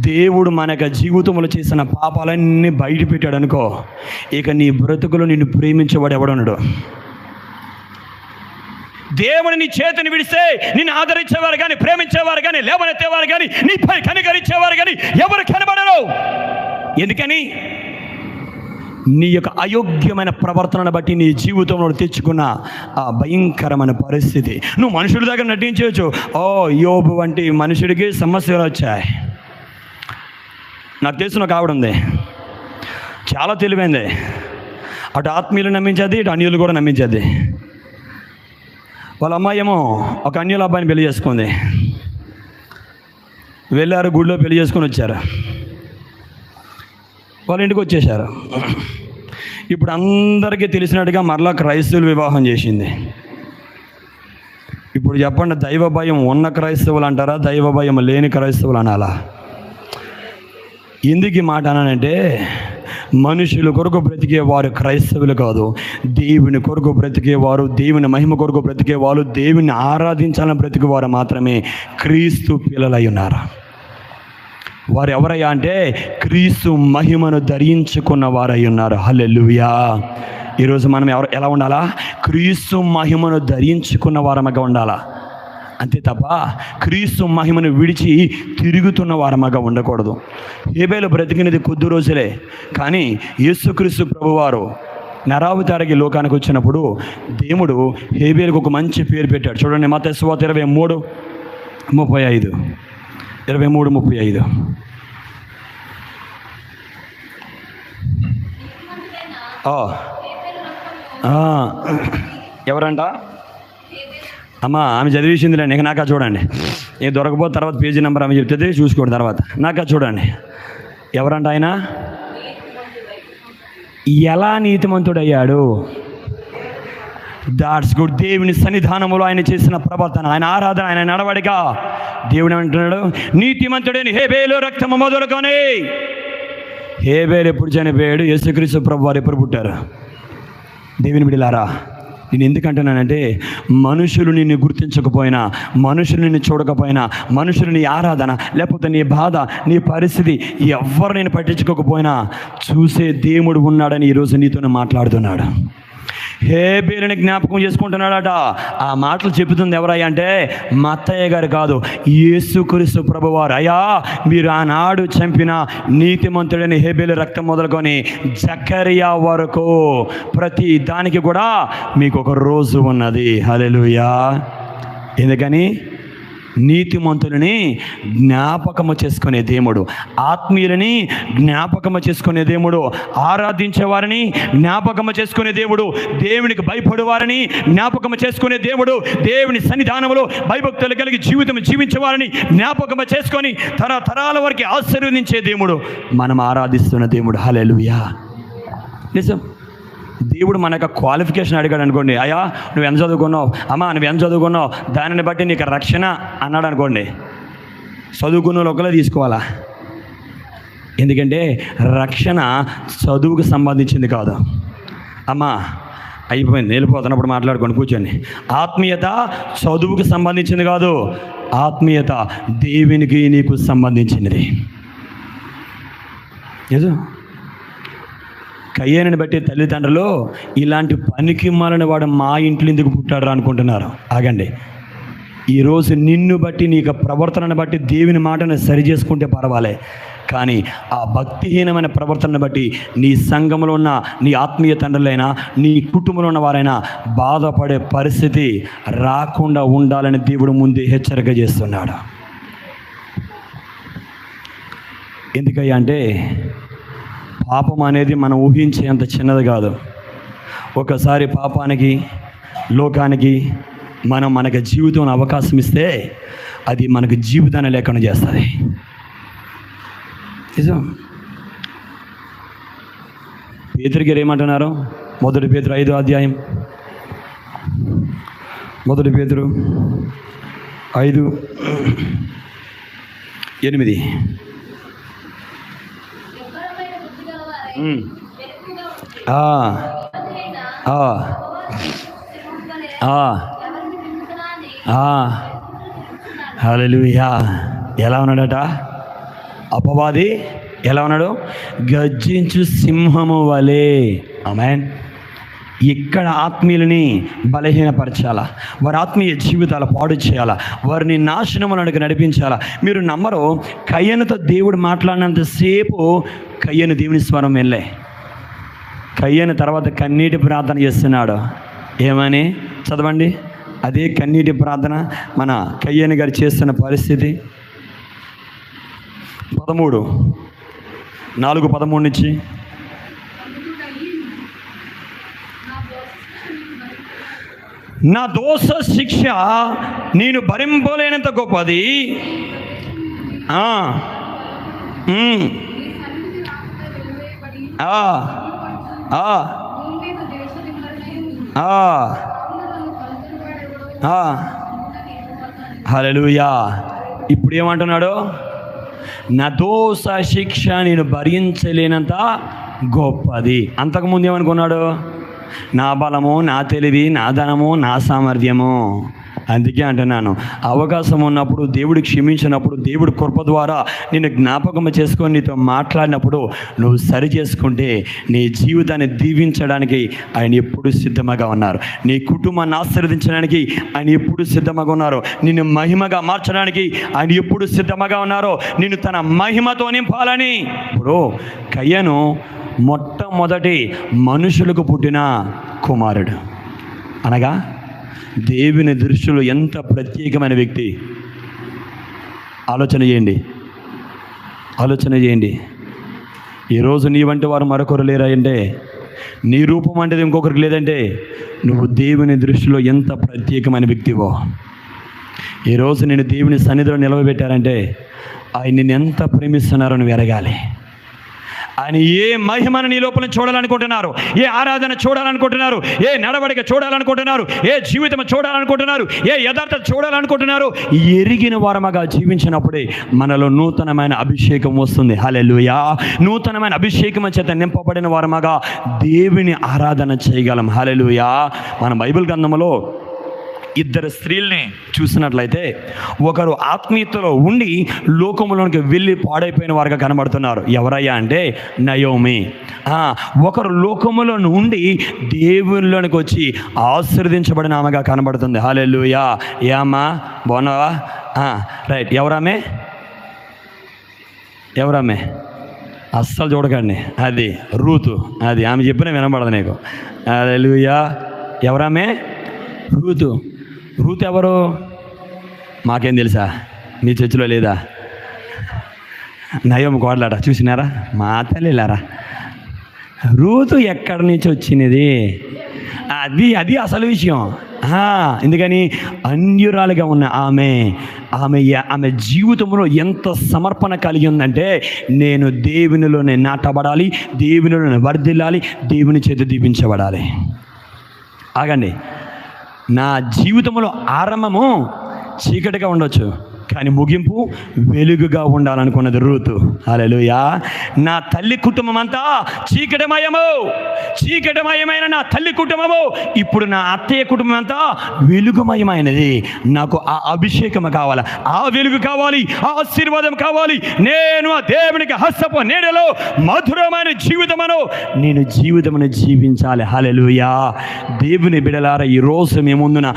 A: దేవుడు మనకు జీవితంలో చేసిన పాపాలన్నీ బయట పెట్టాడు అనుకో, ఇక నీ బ్రతుకులో నిన్ను ప్రేమించేవాడు ఎవడన్నాడు? దేవుని నీ చేతిని విడిస్తే నిన్ను ఆదరించేవారు కానీ, ప్రేమించేవారు కానీ, లేవనెత్తేవారు కానీ, నీపై కనికరించేవారు కానీ ఎవరు కనబడరు. ఎందుకని? నీ యొక్క అయోగ్యమైన ప్రవర్తనను బట్టి నీ జీవితంలో తెచ్చుకున్న ఆ భయంకరమైన పరిస్థితి. నువ్వు మనుషుల దగ్గర నటించవచ్చు. యోబు వంటి మనుషుడికి సమస్యలు వచ్చాయి. నాకు తెలిసిన ఒక ఆవిడ ఉంది, చాలా తెలివైంది. అటు ఆత్మీయులు నమ్మించేది, ఇటు అన్యులు కూడా నమ్మించేది. వాళ్ళ అమ్మాయి ఏమో ఒక అన్యుల అబ్బాయిని పెళ్లి చేసుకుంది. వెళ్ళారు, గుడిలో పెళ్లి చేసుకొని వచ్చారు. వాళ్ళ ఇంటికి వచ్చేసారు. ఇప్పుడు అందరికీ తెలిసినట్టుగా మరలా క్రైస్తవులు వివాహం చేసింది. ఇప్పుడు చెప్పండి, దైవ భయం ఉన్న క్రైస్తవులు అంటారా, దైవ భయం లేని క్రైస్తవులు అనాలా? ఎందుకు ఈ మాట అన్నానంటే మనుషుల కొరకు బ్రతికేవారు క్రైస్తవులు కాదు, దేవుని కొరకు బ్రతికేవారు, దేవుని మహిమ కొరకు బ్రతికేవారు, దేవుని ఆరాధించాలని బ్రతికేవారు మాత్రమే క్రీస్తు పిల్లలై ఉన్నారు. వారు ఎవరయ్యా అంటే క్రీస్తు మహిమను ధరించుకున్న వారై ఉన్నారు. హల్లెలూయా. ఈరోజు మనం ఎలా ఉండాలా? క్రీస్తు మహిమను ధరించుకున్న వారమగా ఉండాలా, అంతే తప్ప క్రీస్తు మహిమను విడిచి తిరుగుతున్న వారమగా ఉండకూడదు. హేబేలు బ్రతికినది కొద్ది రోజులే, కానీ యేసుక్రీస్తు ప్రభువారు నరావతారికి లోకానికి వచ్చినప్పుడు దేవుడు హేబేలుకు ఒక మంచి పేరు పెట్టాడు. చూడండి, మత్తయి సువార్త 23:35. 23:35. ఎవరంట? అమ్మా, ఆమె చదివేసిందిలే, నీకు నాకా చూడండి. ఏ దొరకపోతే తర్వాత పేజీ నెంబర్ ఆమె చెప్తుంది, చూసుకోండి తర్వాత. నాకా చూడండి, ఎవరంట ఆయన? ఎలా నీతిమంతుడయ్యాడు? That's good. దేవుని సన్నిధానంలో ఆయన చేసిన ప్రవర్తన, ఆయన ఆరాధన, ఆయన నడవడిక, దేవుడు అంటున్నాడు, నీతిమంతుడని హేబేలు రక్తము మొదలుకొని. హేబేలు ఎప్పుడు చనిపోయాడు? యేసుక్రీస్తు ప్రభు వారు ఎప్పుడు పుట్టారు? దేవుని బిడ్డలారా, నేను ఎందుకంటున్నానంటే, మనుషులు నిన్ను గుర్తించకపోయినా, మనుషులు నిన్ను చూడకపోయినా, మనుషులు నీ ఆరాధన లేకపోతే నీ బాధ, నీ పరిస్థితి ఎవ్వరు నేను పట్టించుకోకపోయినా చూసే దేవుడు ఉన్నాడని ఈరోజు నీతోనే మాట్లాడుతున్నాడు. హేబేలుని జ్ఞాపకం చేసుకుంటున్నాడట. ఆ మాటలు చెబుతుంది ఎవరయ్యా అంటే మత్తయ్య గారు కాదు, యేసుక్రీస్తు ప్రభువారు. అయ్యా, మీరు ఆనాడు చంపిన నీతిమంతుడని హేబేలు రక్తం మొదలుకొని జకరియా వరకు ప్రతి దానికి కూడా మీకు ఒక రోజు ఉన్నది. హల్లెలూయా. ఎందుకని? నీతిమంతులని జ్ఞాపకము చేసుకునే దేవుడు, ఆత్మీయులని జ్ఞాపకము చేసుకునే దేవుడు, ఆరాధించే వారిని జ్ఞాపకము చేసుకునే దేవుడు, దేవునికి భయపడే వారిని జ్ఞాపకము చేసుకునే దేవుడు, దేవుని సన్నిధానంలో భయభక్తులు కలిగి జీవితం జీవించే వారిని జ్ఞాపకము చేసుకొని తరతరాల వరకు ఆశీర్వదించే దేవుడు మనం ఆరాధిస్తున్న దేవుడు. హల్లెలూయా. నిజం. దేవుడు మన యొక్క క్వాలిఫికేషన్ అడిగాడు అనుకోండి, అయ్యా నువ్వు ఎంత చదువుకున్నావు, అమ్మా నువ్వు ఎంత చదువుకున్నావు, దానిని బట్టి నీకు రక్షణ అన్నాడు అనుకోండి, చదువుకున్న ఒకలే తీసుకోవాలా? ఎందుకంటే రక్షణ చదువుకు సంబంధించింది కాదు. అమ్మా అయిపోయింది, వెళ్ళిపోతున్నప్పుడు మాట్లాడుకోండి, కూర్చొని. ఆత్మీయత చదువుకు సంబంధించింది కాదు, ఆత్మీయత దేవునికి నీకు సంబంధించినది. నిజం. కయ్యేనని బట్టి తల్లిదండ్రులు ఇలాంటి పనికి మాలిన వాడు మా ఇంట్లో ఎందుకు పుట్టాడు అనుకుంటున్నారు. ఆగండి. ఈరోజు నిన్ను బట్టి, నీకు ప్రవర్తనను బట్టి దేవుని మాటను సరి చేసుకుంటే పర్వాలే, కానీ ఆ భక్తిహీనమైన ప్రవర్తనను బట్టి నీ సంఘంలో ఉన్న నీ ఆత్మీయ తండ్రులైనా, నీ కుటుంబంలో ఉన్న వారైనా బాధపడే పరిస్థితి రాకుండా ఉండాలని దేవుడు ముందే హెచ్చరిక చేస్తున్నాడు. ఎందుకయ్యా అంటే పాపం అనేది మనం ఊహించేంత చిన్నది కాదు. ఒకసారి పాపానికి, లోకానికి మనకి జీవితంలో అవకాశం ఇస్తే అది మనకు జీవితాన్ని లేకుండా చేస్తుంది. నిజం. పేతురు గారు ఏమంటున్నారు? 1 పేతురు 5వ అధ్యాయం, 1 పేతురు 5:8. హల్లెలూయా. ఎలా ఉన్నాడట అపవాది? ఎలా ఉన్నాడు? గర్జించు సింహము వలె. ఆమేన్. ఇక్కడ ఆత్మీయులని బలహీనపరచాలా, వారి ఆత్మీయ జీవితాలు పాడు చేయాలా, వారిని నాశనములకు నడిపించాలా. మీరు నమ్మరు, కయ్యనుతో దేవుడు మాట్లాడినంతసేపు కయ్యను దేవుని స్వరం వెళ్ళే. కయ్యను తర్వాత కన్నీటి ప్రార్థన చేస్తున్నాడు. ఏమని చదవండి. అదే కన్నీటి ప్రార్థన మన కయ్యను గారు చేస్తున్న పరిస్థితి. 4:13 నుంచి నా దోష శిక్ష నేను భరింపలేనంత గొప్పది. హల్లెలూయా. ఇప్పుడు ఏమంటున్నాడు? నా దోష శిక్ష నేను భరించలేనంత గొప్పది. అంతకుముందు ఏమనుకున్నాడు? నా బలము, నా తెలివి, నా ధనము, నా సామర్థ్యము. అందుకే అంటున్నాను, అవకాశం ఉన్నప్పుడు, దేవుడు క్షమించినప్పుడు, దేవుడు కృప ద్వారా నిన్ను జ్ఞాపకం చేసుకొని నీతో మాట్లాడినప్పుడు నువ్వు సరి చేసుకుంటే నీ జీవితాన్ని దీవించడానికి ఆయన ఎప్పుడు సిద్ధంగా ఉన్నారు. నీ కుటుంబాన్ని ఆశీర్వదించడానికి ఆయన ఎప్పుడు సిద్ధంగా ఉన్నారు. నిన్ను మహిమగా మార్చడానికి ఆయన ఎప్పుడు సిద్ధంగా ఉన్నారు. నిన్ను తన మహిమతో నింపాలని. ఇప్పుడు కయ్యను మొట్టమొదటి మనుషులకు పుట్టిన కుమారుడు, అనగా దేవుని దృష్టిలో ఎంత ప్రత్యేకమైన వ్యక్తి. ఆలోచన చేయండి. ఈరోజు నీ వంటి వారు మరొకరు లేరా అంటే, నీ రూపం అంటే ఇంకొకరికి లేదంటే, నువ్వు దేవుని దృష్టిలో ఎంత ప్రత్యేకమైన వ్యక్తివో. ఈరోజు నేను దేవుని సన్నిధిలో నిలవబెట్టారంటే ఆయన నిన్ను ఎంత ప్రేమిస్తున్నారో నువ్వు ఎరగాలి. ఆయన ఏ మహిమను నీ లోపల చూడాలనుకుంటున్నారు, ఏ ఆరాధన చూడాలనుకుంటున్నారు, ఏ నడవడిక చూడాలనుకుంటున్నారు, ఏ జీవితం చూడాలనుకుంటున్నారు, ఏ యథార్థత చూడాలనుకుంటున్నారు, ఎరిగిన వారమగా జీవించినప్పుడే మనలో నూతనమైన అభిషేకం వస్తుంది. హల్లెలూయా. నూతనమైన అభిషేకం చేత నింపబడిన వారమగా దేవుని ఆరాధన చేయగలం. హల్లెలూయా. మన బైబిల్ గ్రంథంలో ఇద్దరు స్త్రీల్ని చూసినట్లయితే, ఒకరు ఆత్మీయతలో ఉండి లోకంలోనికి వెళ్ళి పాడైపోయిన వారుగా కనబడుతున్నారు. ఎవరయ్యా అంటే నయోమి. ఒకరు లోకములో ఉండి దేవునిలోనికి వచ్చి ఆశీర్వదించబడిన ఆమెగా కనబడుతుంది. హల్లెలూయా. ఏ అమ్మా బాగున్నావా? రైట్. ఎవరమ్మే అస్సలు చూడకండి. అది రూతు. అది ఆమె చెప్పిన వినబడదు నీకు. హల్లెలూయా. ఎవరమ్మే? రూతు ఎవరు? మాకేం తెలుసా? మీ చర్చిలో లేదా? నయోమి కోడలాట. చూసినారా? మా తల్లిలారా. రూతు ఎక్కడి నుంచి వచ్చినది? అది అసలు విషయం. ఎందుకని అన్యురాలుగా ఉన్న ఆమె జీవితంలో ఎంత సమర్పణ కలిగి ఉందంటే, నేను దేవునిలోనే నాటబడాలి, దేవునిలోనే వర్ధిల్లాలి, దేవుని చేత దీవించబడాలి. ఆగండి. నా జీవితంలో ఆరంభము చీకటిగా ఉండొచ్చు, కానీ ముగింపు వెలుగుగా ఉండాలనుకున్నది రూతు. హల్లెలూయా. నా తల్లి కుటుంబం అంతా చీకటిమయమైన నా తల్లి కుటుంబము ఇప్పుడు నా అత్తయ్య కుటుంబం అంతా వెలుగుమయమైనది. నాకు ఆ అభిషేకం కావాలి, ఆ వెలుగు కావాలి, ఆ ఆశీర్వాదం కావాలి. నేను ఆ దేవునికి హస్తపు నీడలో మధురమైన నేను జీవితమును జీవించాలి. హల్లెలూయా. దేవుని బిడలారా, ఈరోజు మీ ముందున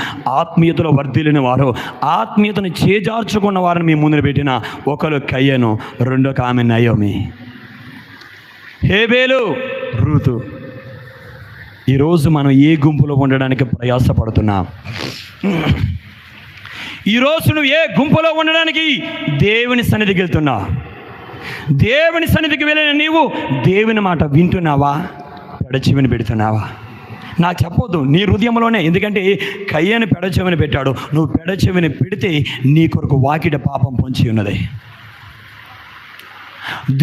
A: ఆత్మీయతలో వర్ధిల్లిన వారు, ఆత్మీయతను చేజార్చుకున్న వారిని మీ ముందున పెట్టిన ఒకరు కయ్యను, రెండో ఆమె నయోమి. హేబేలు, రూతు. ఈరోజు మనం ఏ గుంపులో ఉండడానికి ప్రయాసపడుతున్నాం? ఈరోజు నువ్వు ఏ గుంపులో ఉండడానికి దేవుని సన్నిధికి వెళ్తున్నావు? దేవుని సన్నిధికి వెళ్ళిన నీవు దేవుని మాట వింటున్నావా? పెడచెవిని పెడుతున్నావా? నాకు చెప్పొద్దు, నీ హృదయంలోనే. ఎందుకంటే కయ్యను పెడచెవిని పెట్టాడు. నువ్వు పెడచెవిని పెడితే నీ కొరకు వాకిట పాపం పొంచి ఉన్నది.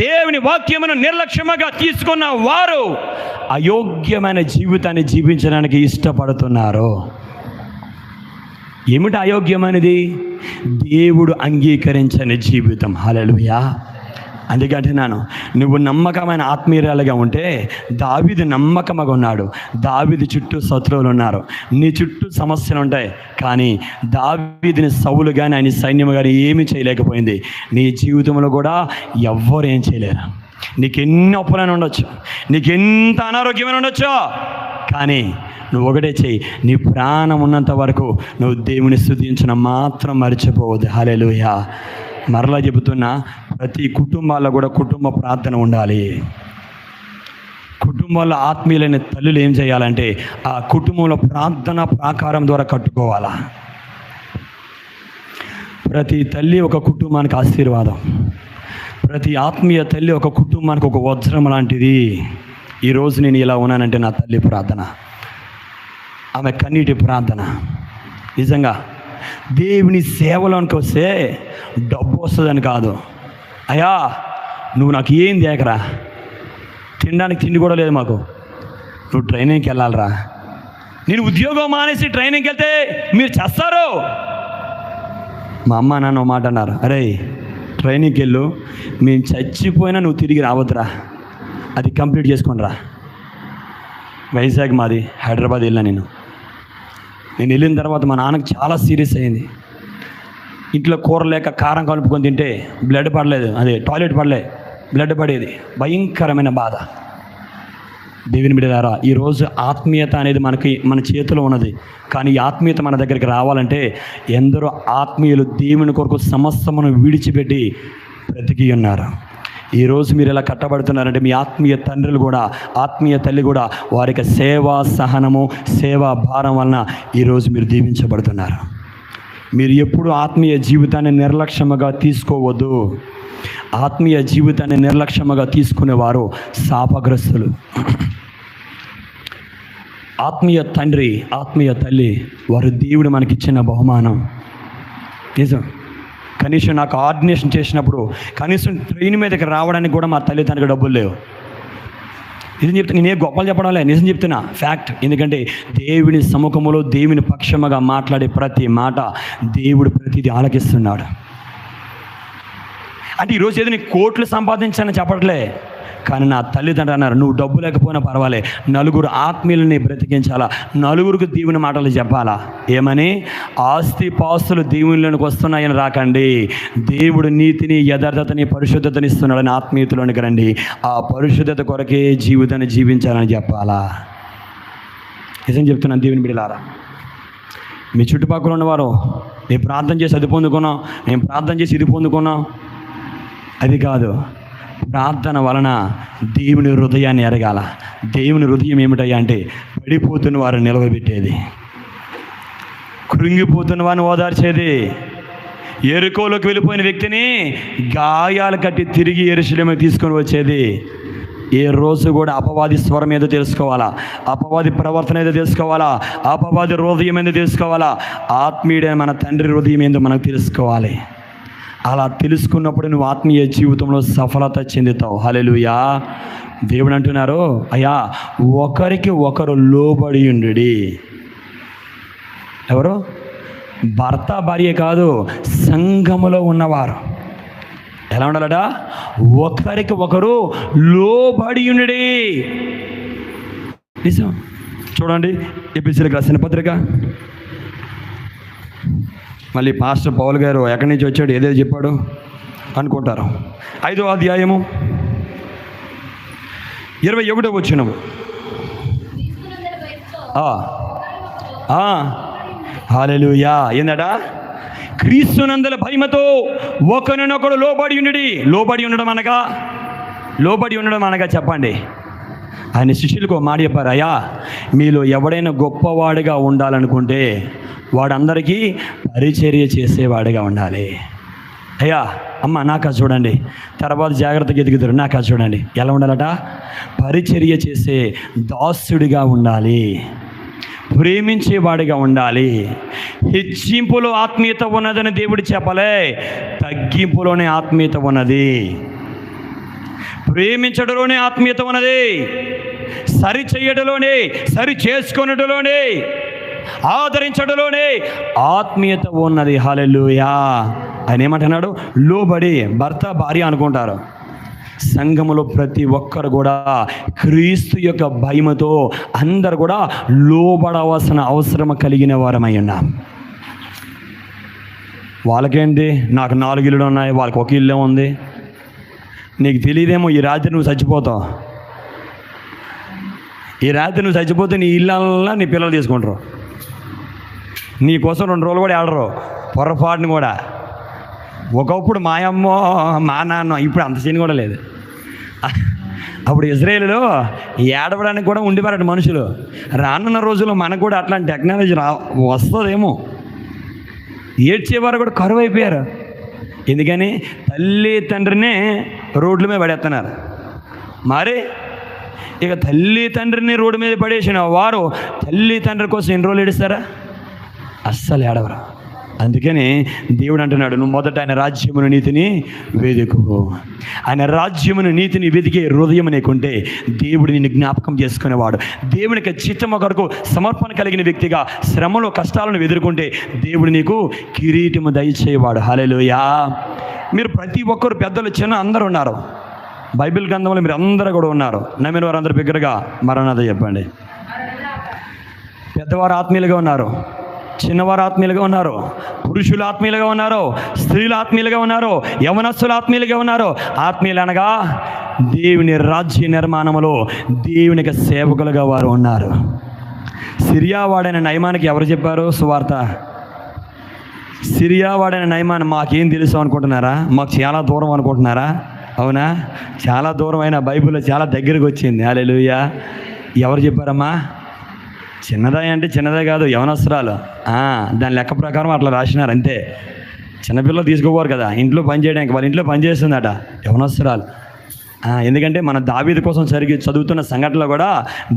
A: దేవుని వాక్యమును నిర్లక్ష్యముగా తీసుకున్న వారు అయోగ్యమైన జీవితాన్ని జీవించడానికి ఇష్టపడుతున్నారు. ఏమిటి అయోగ్యమైనది? దేవుడు అంగీకరించని జీవితం. హల్లెలూయా. అందుకంటే నువ్వు నమ్మకమైన ఆత్మీయురాలుగా ఉంటే, దావీదు నమ్మకంగా ఉన్నాడు. దావీదు చుట్టూ శత్రువులు ఉన్నారు, నీ చుట్టూ సమస్యలు ఉంటాయి, కానీ దావీదుని సౌలు కానీ ఆయన సైన్యం కానీ ఏమీ చేయలేకపోయింది. నీ జీవితంలో కూడా ఎవ్వరు ఏం చేయలేరు. నీకు ఎన్ని అప్పులైనా ఉండొచ్చు, నీకు ఎంత అనారోగ్యమైన ఉండొచ్చు, కానీ నువ్వు ఒకటే చెయ్యి, నీ ప్రాణం ఉన్నంత వరకు నువ్వు దేవుని స్తుతించడం మాత్రం మర్చిపోవద్దు. హల్లెలూయా. మరలా చెబుతున్నా, ప్రతి కుటుంబాల్లో కూడా కుటుంబ ప్రార్థన ఉండాలి. కుటుంబాల్లో ఆత్మీయులైన తల్లులు ఏం చేయాలంటే, ఆ కుటుంబంలో ప్రార్థన ప్రాకారం ద్వారా కట్టుకోవాలా. ప్రతి తల్లి ఒక కుటుంబానికి ఆశీర్వాదం, ప్రతి ఆత్మీయ తల్లి ఒక కుటుంబానికి ఒక వజ్రం లాంటిది. ఈరోజు నేను ఇలా ఉన్నానంటే నా తల్లి ప్రార్థన, ఆమె కన్నీటి ప్రార్థన. నిజంగా దేవుని సేవలోనికి వస్తే డబ్బు వస్తుందని కాదు. అయ్యా నువ్వు నాకు ఏం దేకరా, తినడానికి తిండి కూడా లేదు మాకు, నువ్వు ట్రైనింగ్కి వెళ్ళాలరా. నేను ఉద్యోగం మానేసి ట్రైనింగ్కి వెళ్తే మీరు చేస్తారు. మా అమ్మ నాన్న మాట అన్నారు, అరే ట్రైనింగ్కి వెళ్ళు, మేము చచ్చిపోయినా నువ్వు తిరిగి రావద్దురా, అది కంప్లీట్ చేసుకొని రా. వైజాగ్ మాది, హైదరాబాద్ వెళ్ళా నేను. నేను వెళ్ళిన తర్వాత మా నాన్నకి చాలా సీరియస్ అయింది. ఇంట్లో కూర లేక కారం కలుపుకొని తింటే బ్లడ్ పడలేదు, అదే టాయిలెట్ పడలే, బ్లడ్ పడేది. భయంకరమైన బాధ. దేవుని బిడ్డలారా, ఈరోజు ఆత్మీయత అనేది మన చేతిలో ఉన్నది. కానీ ఈ ఆత్మీయత మన దగ్గరికి రావాలంటే ఎందరో ఆత్మీయులు దేవుని కొరకు సమస్తమును విడిచిపెట్టి బ్రతికి ఉన్నారు. ఈరోజు మీరు ఎలా కట్టబడుతున్నారంటే మీ ఆత్మీయ తండ్రులు కూడా, ఆత్మీయ తల్లి కూడా వారికి సేవా సహనము, సేవా భారం వలన ఈరోజు మీరు దీవించబడుతున్నారు. మీరు ఎప్పుడు ఆత్మీయ జీవితాన్ని నిర్లక్ష్యముగా తీసుకోవద్దు. ఆత్మీయ జీవితాన్ని నిర్లక్ష్యముగా తీసుకునేవారు శాపగ్రస్తులు. ఆత్మీయ తండ్రి, ఆత్మీయ తల్లి వారు దేవుడు మనకిచ్చిన బహుమానం. నిజం. కనీసం నాకు ఆర్డినేషన్ చేసినప్పుడు కనీసం ట్రైన్ మీదకి రావడానికి కూడా మా తల్లిదండ్రులకు డబ్బులు లేవు. నిజం చెప్తున్నా, నేనే గొప్పలు చెప్పడం లేదు, నిజం చెప్తున్నా, ఫ్యాక్ట్. ఎందుకంటే దేవుని సముఖంలో దేవుని పక్షముగా మాట్లాడే ప్రతి మాట దేవుడు ప్రతిదీ ఆలకిస్తున్నాడు. అంటే ఈరోజు ఏదో నీ కోట్లు సంపాదించాలని చెప్పట్లే, కానీ నా తల్లిదండ్రులు అన్నారు, నువ్వు డబ్బు లేకపోయినా పర్వాలే, నలుగురు ఆత్మీయులని బ్రతికించాలా, నలుగురికి దేవుని మాటలు చెప్పాలా. ఏమని? ఆస్తి పాస్తులు దేవునిలోనికి వస్తున్నాయని రాకండి, దేవుడు నీతిని, యథార్థతని, పరిశుద్ధతని ఇస్తున్నాడని ఆత్మీయతలోనికి రండి. ఆ పరిశుద్ధత కొరకే జీవితాన్ని జీవించాలని చెప్పాలా. నిజం చెప్తున్నాను దేవుని బిడ్డలారా. మీ చుట్టుపక్కల ఉన్నవారు, నేను ప్రార్థన చేసి అది పొందుకున్నాం, నేను ప్రార్థన చేసి ఇది పొందుకున్నాం, అది కాదు. ప్రార్థన వలన దేవుని హృదయాన్ని ఎరగాల. దేవుని హృదయం ఏమిటయ్యా అంటే పడిపోతున్న వారిని నిలవబెట్టేది, కృంగిపోతున్న వారిని ఓదార్చేది, ఎరుకోలోకి వెళ్ళిపోయిన వ్యక్తిని గాయాలు కట్టి తిరిగి యెరూషలేముకి తీసుకొని వచ్చేది. ఏ రోజు కూడా అపవాది స్వరం ఏదో తెలుసుకోవాలా, అపవాది ప్రవర్తన ఏదో తెలుసుకోవాలా, అపవాది హృదయం ఏదో తెలుసుకోవాలా, ఆత్మీయుడైన మన తండ్రి హృదయం ఏందో మనకు తెలుసుకోవాలి. అలా తెలుసుకున్నప్పుడు నువ్వు ఆత్మీయ జీవితంలో సఫలత చెందుతావు. హల్లెలూయా. దేవుడు అంటున్నారు, అయ్యా ఒకరికి ఒకరు లోబడి ఉండుడి. ఎవరు? భర్త భార్య కాదు, సంఘములో ఉన్నవారు ఎలా ఉండాలట? ఒకరికి ఒకరు లోబడి ఉండుడి. నిజం. చూడండి, ఎఫెసీయులకు రాసిన పత్రిక. మళ్ళీ పాస్టర్ పౌల్ గారు ఎక్కడి నుంచి వచ్చాడు, ఏదేదో చెప్పాడు అనుకుంటారు. 5వ అధ్యాయము 21వ వచనము. హల్లెలూయా. ఏందట? క్రీస్తునందల భయముతో ఒకరినొకడు లోబడి ఉండుడి. లోబడి ఉండడం అనగా చెప్పండి. ఆయన శిష్యులకు మాట చెప్పారు, అయ్యా మీలో ఎవడైనా గొప్పవాడిగా ఉండాలనుకుంటే వాడందరికీ పరిచర్య చేసేవాడిగా ఉండాలి. అయ్యా అమ్మ నాకా చూడండి, తర్వాత జాగ్రత్తగా ఎదుగుతారు, నాకా చూడండి ఎలా ఉండాలట? పరిచర్య చేసే దాసుడిగా ఉండాలి, ప్రేమించేవాడిగా ఉండాలి. హెచ్చింపులో ఆత్మీయత ఉన్నదని దేవుడు చెప్పలే, తగ్గింపులోనే ఆత్మీయత ఉన్నది. ప్రేమించడంలోనే ఆత్మీయత ఉన్నది, సరి చేయడంలోనే, సరి చేసుకునడంలోనే, ఆదరించడంలోనే ఆత్మీయత ఉన్నది. హల్లెలూయా. ఆయన ఏమంటున్నాడు? లోబడి. భర్త భార్య అనుకుంటారు, సంఘములో ప్రతి ఒక్కరు కూడా క్రీస్తు యొక్క భయముతో అందరు కూడా లోబడవలసిన అవసరం కలిగిన వారమై ఉన్నాం. వాళ్ళకేంటి, నాకు 4 ఇల్లులు ఉన్నాయి, వాళ్ళకి ఒక ఇల్లే ఉంది. నీకు తెలియదేమో, ఈ రాత్రి నువ్వు చచ్చిపోతావు. ఈ రాత్రి నువ్వు చచ్చిపోతే నీ ఇళ్ళల్లా నీ పిల్లలు తీసుకుంటారు, నీ కోసం 2 రోజులు కూడా ఆడరు పొరపాటుని కూడా. ఒకప్పుడు మా అమ్మ మా నాన్న, ఇప్పుడు అంత సీన్ కూడా లేదు. అప్పుడు ఇజ్రాయేలులో ఏడవడానికి కూడా ఉండేవారట మనుషులు. రానున్న రోజుల్లో మనకు కూడా అట్లాంటి టెక్నాలజీ వస్తుందేమో. ఏడ్చేవారు కూడా కరువు అయిపోయారు. ఎందుకని? తల్లి తండ్రినే రోడ్ల మీద పడేస్తున్నారు. మరి ఇక తల్లి తండ్రిని రోడ్డు మీద పడేసిన వారు తల్లి తండ్రి కోసం ఎన్ని రోజులు ఏడుస్తారా? అస్సలు ఏడవరా. అందుకని దేవుడు అంటున్నాడు, నువ్వు మొదట ఆయన రాజ్యమును నీతిని వెతుకు. ఆయన రాజ్యమును నీతిని వెతికే హృదయం నీకుంటే దేవుడు నిన్ను జ్ఞాపకం చేసుకునేవాడు. దేవునికి చిత్తము కొరకు సమర్పణ కలిగిన వ్యక్తిగా శ్రమలో కష్టాలను ఎదుర్కొంటే దేవుడు నీకు కిరీటము దయచేవాడు. హల్లెలూయా. మీరు ప్రతి ఒక్కరు పెద్దలు చిన్న అందరూ ఉన్నారు. బైబిల్ గ్రంథంలో మీరు అందరూ కూడా ఉన్నారు. నమ్మిన వారందరూ బిగ్గరగా మరణాత చెప్పండి. పెద్దవారు ఆత్మీయులుగా ఉన్నారు, చిన్నవారు ఆత్మీయులుగా ఉన్నారు, పురుషులు ఆత్మీయులుగా ఉన్నారు, స్త్రీలు ఆత్మీయులుగా ఉన్నారు, యవనస్తులు ఆత్మీయులుగా ఉన్నారు. ఆత్మీయులు అనగా దేవుని రాజ్య నిర్మాణంలో దేవునికి సేవకులుగా వారు ఉన్నారు. సిరియా వాడైన నయమానికి ఎవరు చెప్పారు సువార్త? సిరియా వాడైన నయమాన్ మాకేం తెలుసు అనుకుంటున్నారా? మాకు చాలా దూరం అనుకుంటున్నారా? అవునా? చాలా దూరం అయినా బైబిల్లో చాలా దగ్గరకు వచ్చింది. హల్లెలూయా. ఎవరు చెప్పారమ్మా? చిన్నదా అంటే చిన్నదే కాదు, యవనస్తురాలు. దాని లెక్క ప్రకారం అట్లా రాసినారు అంతే. చిన్నపిల్లలు తీసుకోపోరు కదా ఇంట్లో పని చేయడానికి, వాళ్ళ ఇంట్లో పని చేస్తుందట యవనస్తురాలు. ఎందుకంటే మన దావీదు కోసం చదువుతున్న సంఘటనలో కూడా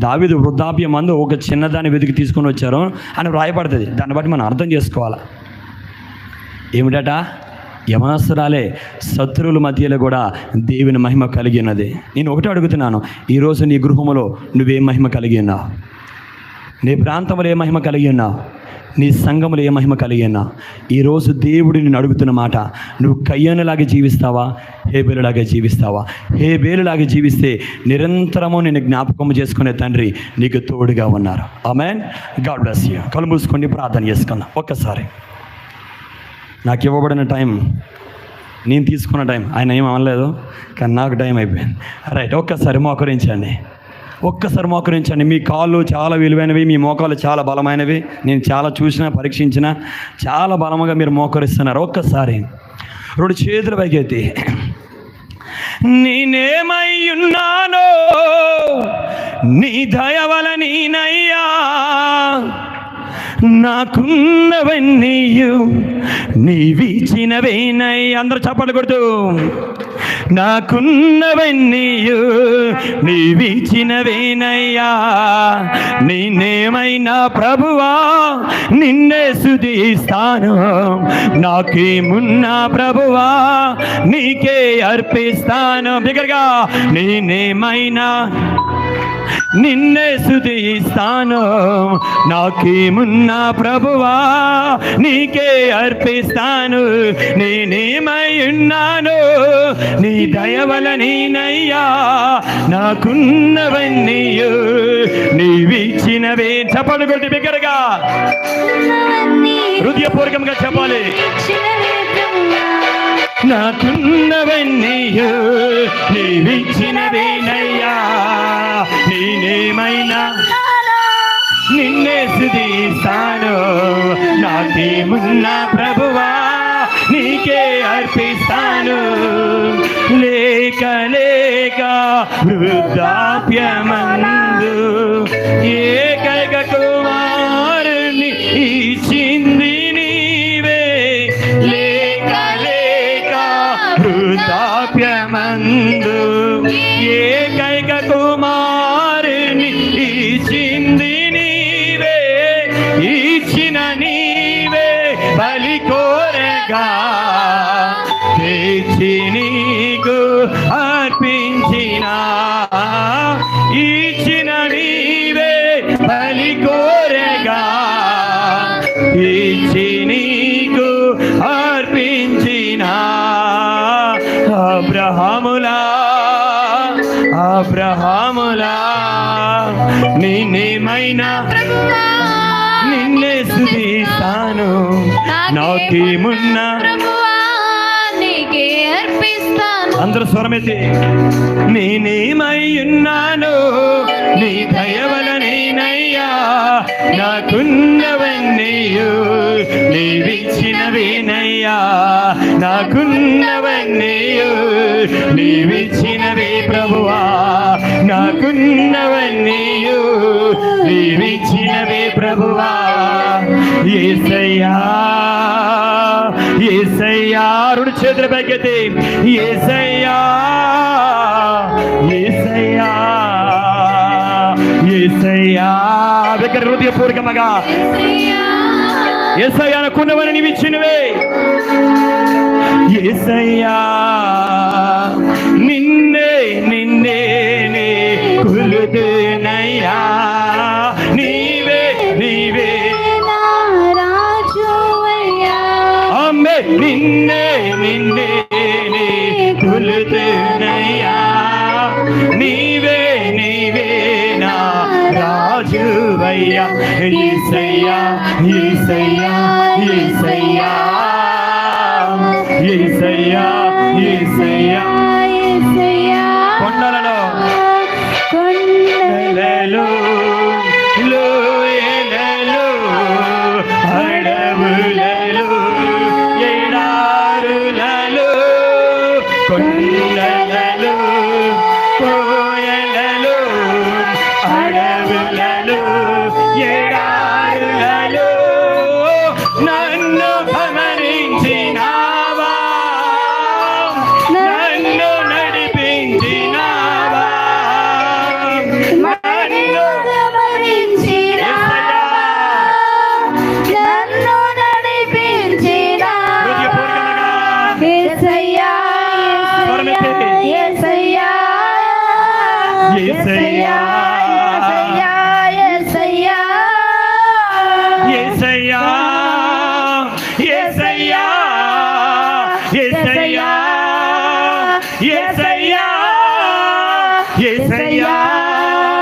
A: దావీదు వృద్ధాప్య మందు ఒక చిన్నదాన్ని వెతికి తీసుకొని వచ్చారు అని వ్రాయపడుతుంది. దాన్ని బట్టి మనం అర్థం చేసుకోవాలి. ఏమిటట? యవనస్తురాలే. శత్రువుల మధ్యలో కూడా దేవుని మహిమ కలిగి ఉన్నది. నేను ఒకటే అడుగుతున్నాను, ఈరోజు నీ గృహములో నువ్వేం మహిమ కలిగి ఉన్నావు? నీ ప్రాంతంలో ఏ మహిమ కలిగి ఉన్నావు? నీ సంఘంలో ఏ మహిమ కలిగి ఉన్నావు? ఈరోజు దేవుడు నిన్ను అడుగుతున్న మాట, నువ్వు కయ్యనులాగా జీవిస్తావా, హేబేలులాగా జీవిస్తావా? హేబేలులాగా జీవిస్తే నిరంతరము నేను జ్ఞాపకం చేసుకునే తండ్రి నీకు తోడుగా ఉన్నారు. ఆమేన్. God bless you. కళ్ళు మూసుకొని ప్రార్థన చేసుకుందాం. ఒక్కసారి నాకు ఇవ్వబడిన టైం, నేను తీసుకున్న టైం ఆయన ఏం అనలేదు, కానీ నాకు టైం అయిపోయింది. రైట్, ఒక్కసారి మోకరించండి. మీ కాళ్ళు చాలా విలువైనవి, మీ మోకాలు చాలా బలమైనవి. నేను చాలా చూసినా పరీక్షించిన, చాలా బలంగా మీరు మోకరిస్తున్నారు. ఒక్కసారి 2 చేతుల పైకెత్తి, నేనేమై ఉన్నానో నీ దయ వలనయ్యా, నాకున్నవన్నీయు నీవిచ్చినవేనయ్యా. అందరూ చప్పట్లు కొడుతూ, నాకున్నవన్నీయు నీవిచ్చినవేనయ్యా, నేనేమైనా ప్రభువా నిన్నే స్తుతిస్తాను, నాకేమున్నా ప్రభువా నీకే అర్పిస్తాను. బిగ్గరగా, నేనేమైనా నిన్నే స్తుతిస్తాను, నాకేమున్నా ప్రభువా నీకే అర్పిస్తాను. నేనేమై ఉన్నాను నీ దయ వలనయ్యా, నాకున్నవన్నీయు నీవిచ్చినవే. చప్పట్లు కొట్టి బిగ్గరగా హృదయపూర్వకంగా చెప్పాలి. నాకున్నవన్నీయు నీవిచ్చినవేనయ్యా, నేనేమైనా నిన్నే స్తుతిస్తాను, నాకేమున్నా ప్రభువా నీకే అర్పిస్తాను. లేక వృద్ధాప్యమందు ఏకైక కుమారుని ఇచ్చింది నీవే. లేక వృద్ధాప్యమందు ఏకైక కుమారుని ఇచ్చింది నీవే. ఇచ్చిన నీవే బలి కోరగా తెచ్చి నీకు అర్పించిన. ఇచ్చిన నీవే బలి కోరగా ఇచ్చి నీకు అర్పించిన. అబ్రహాములా నేనేమైనా నిన్నే స్తుతిస్తాను, నాకేమున్నా అందరూ స్వరమెత్తి, నేనేమై ఉన్నాను నీ దయ వలనయ్యా, నాకున్నవన్నీయు నీవిచ్చినవేనయ్యా, నాకున్నవన్నీయు నీవిచ్చినవే ప్రభువా, నాకున్నవన్నీయు నీవిచ్చినవే ప్రభువా. యేసయ్యా యేసయ్యా 2 చేతుల పైకెత్తి, యేసయ్యా యేసయ్యా యేసయ్యా. దగ్గర హృదయపూర్వకంగా యేసయ్యా నాకున్నవని నీవిచ్చినవే. యేసయ్యా నిన్నే కొలుతున్నయ్యా, నీవే అమ్మే నిన్నే కొలుతున్నయ్యా, నీవే నా రాజువయ్యా. యేసయ్యా యేసయ్యా యేసయ్యా యేసయ్యా యేసయ్యా యేసయ్యా యేసయ్యా కొండలలో కొండలలో లోయలలో అడవులలో ఎడారులలో కొండలలో కోయలలో అడవులలో ఎడారులలో నన్ను భరించినావా, నన్ను నడిపించినావా,
B: నన్ను నడిపించినా యేసయ్యా యేసయ్యా యేసయ్యా యేసయ్యా
A: యేసయ్యా యేసయ్యా యేసయ్యా యేసయ్యా యేసయ్యా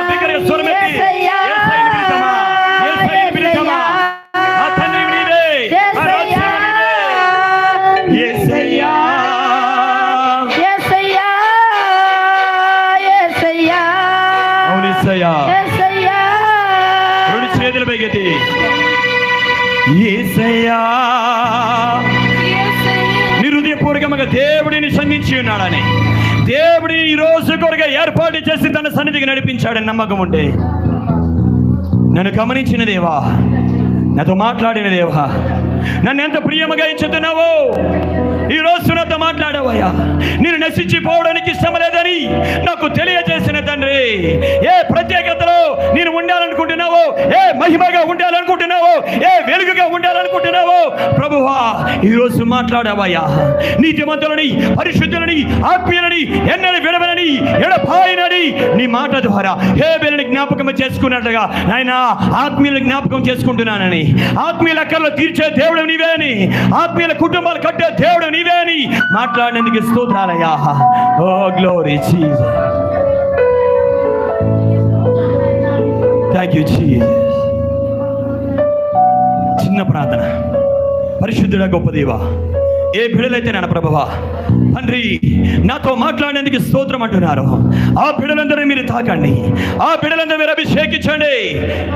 A: బిగ్గరగా స్వరమెత్తి యేసయ్యని పిలుద్దామా, యేసయ్యని పిలుద్దామా. ఆ తండ్రి నీవే, ఆ రాజ్యం నీవే. యేసయ్యా
B: యేసయ్యా యేసయ్యా
A: అవును యేసయ్యా.
B: యేసయ్యా
A: రెండు చేతులు పైకెత్తి యేసయ్యా నీ హృదయపూర్వకంగా దేవుడిని సంధించి ఉన్నాడని, దేవుడిని ఈ రోజు కొరగా ఏర్పాటు చేసి తన సన్నిధికి నడిపించాడని నమ్మకం ఉంటే, నన్ను గమనించిన దేవా, నాతో మాట్లాడిన దేవా, నన్ను ఎంత ప్రియముగా ఇచ్చుతున్నావో ఈ రోజు నాతో మాట్లాడవయ్యా. నేను నశించిపోవడానికి ఇష్టం లేదని నాకు తెలియజేసిన తండ్రి, ఏ ప్రత్యేకతలో నేను ఉండాలనుకుంటున్నావో, ఏ మహిమగా ఉండాలనుకుంటున్నావో, ఏ వెలుగుగా ఉండాలనుకుంటున్నావో ప్రభువా ఈ రోజు మాట్లాడవయ్యా. నీతిమంతులని, పరిశుద్ధులని, ఆత్మీయులని, ఎన్నని విడవలని, ఎడపాయనని నీ మాట ద్వారా హేబేలుని జ్ఞాపకం చేసుకున్నట్లుగా నాయన ఆత్మీయుల జ్ఞాపకం చేసుకుంటున్నానని, ఆత్మీయుల అక్కర్లు తీర్చే దేవుడు నీవే అని, ఆత్మీయుల కుటుంబాలు కట్టే దేవుడు నీవే అని మాట్లాడినందుకు స్తోత్రాలయ్యా. ఓ glory Jesus, thank you Jesus. చిన్న ప్రార్థన. పరిశుద్ధుడా గొప్ప దేవా, ఏ బిడ్డలైతే నాన్న ప్రభువా తండ్రి నాతో మాట్లాడేందుకు స్తోత్రం అంటున్నారు, ఆ బిడ్డలందరూ మీరు తాకండి, ఆ బిడ్డలందరూ మీరు అభిషేకించండి.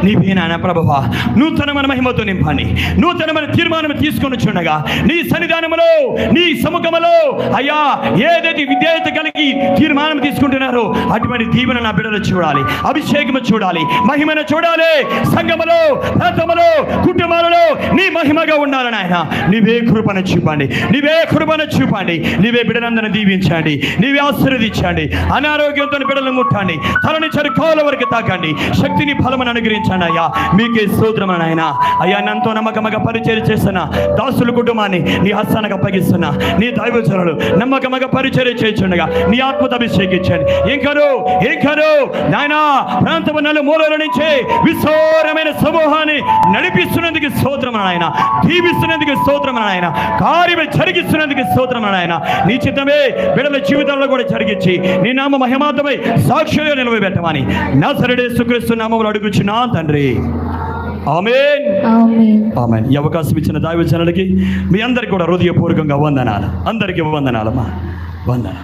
A: నీవే నాన్న ప్రభువా నూతనమైన మహిమతో నింపండి, నూతనమైన తీర్మానం తీసుకొని చూడగా నీ సన్నిధానములో, నీ సముఖములో అయ్యా ఏదైతే విధేయత కలిగి తీర్మానం తీసుకుంటున్నారో అటువంటి దీవెన నా బిడ్డలు చూడాలి, అభిషేకము చూడాలి, మహిమను చూడాలి. సంఘములో, ప్రాంతములో, కుటుంబాలలో నీ మహిమగా ఉండాలని ఆయన నీవే కృపను చూపండి, నీవే కృపను చూపండి. నీవే బిడ్డలందరినీ దీవించండి, నీవే ఆశీర్వదించండి. అనారోగ్యంతో బిడ్డలను ముట్టండి, తలని చరుకోల వరకు తాకండి, శక్తిని ఫలమును అనుగ్రహించండి. అయ్యా మీకే స్తోత్రం ఆయన. అయ్యా నన్తో నమ్మకముగా పరిచర్య చేస్తున్న దాసుల కుటుంబాన్ని నీ హస్తానికి అప్పగిస్తున్నా. నీ దైవజనులు నమ్మకముగా పరిచర్య చేస్తుండగా నీ ఆత్మతో అభిషేకించండి. ఇంకను నాయన ప్రాంతము నలుమూలల నుంచి విస్తారమైన సమూహాన్ని నడిపిస్తున్నందుకు స్తోత్రం ఆయన, దీవిస్తున్నందుకు స్తోత్రం ఆయన, కార్యము జరిగిస్తున్నందుకు స్తోత్రం ఆయన. నీ చిత్తమే బిడ్డల జీవితంలో కూడా జరిగించి నీ నామ మహిమార్థమై సాక్షిగా నిలవబెట్టమని నజరేయుడైన యేసుక్రీస్తు నామములో అడుగుచున్నా తండ్రి, ఆమేన్ ఆమేన్. ఈ అవకాశం ఇచ్చిన దైవజనులకి మీ అందరికీ కూడా హృదయపూర్వకంగా వందనాలు. అందరికీ వందనాలమ్మా, వందనాలు.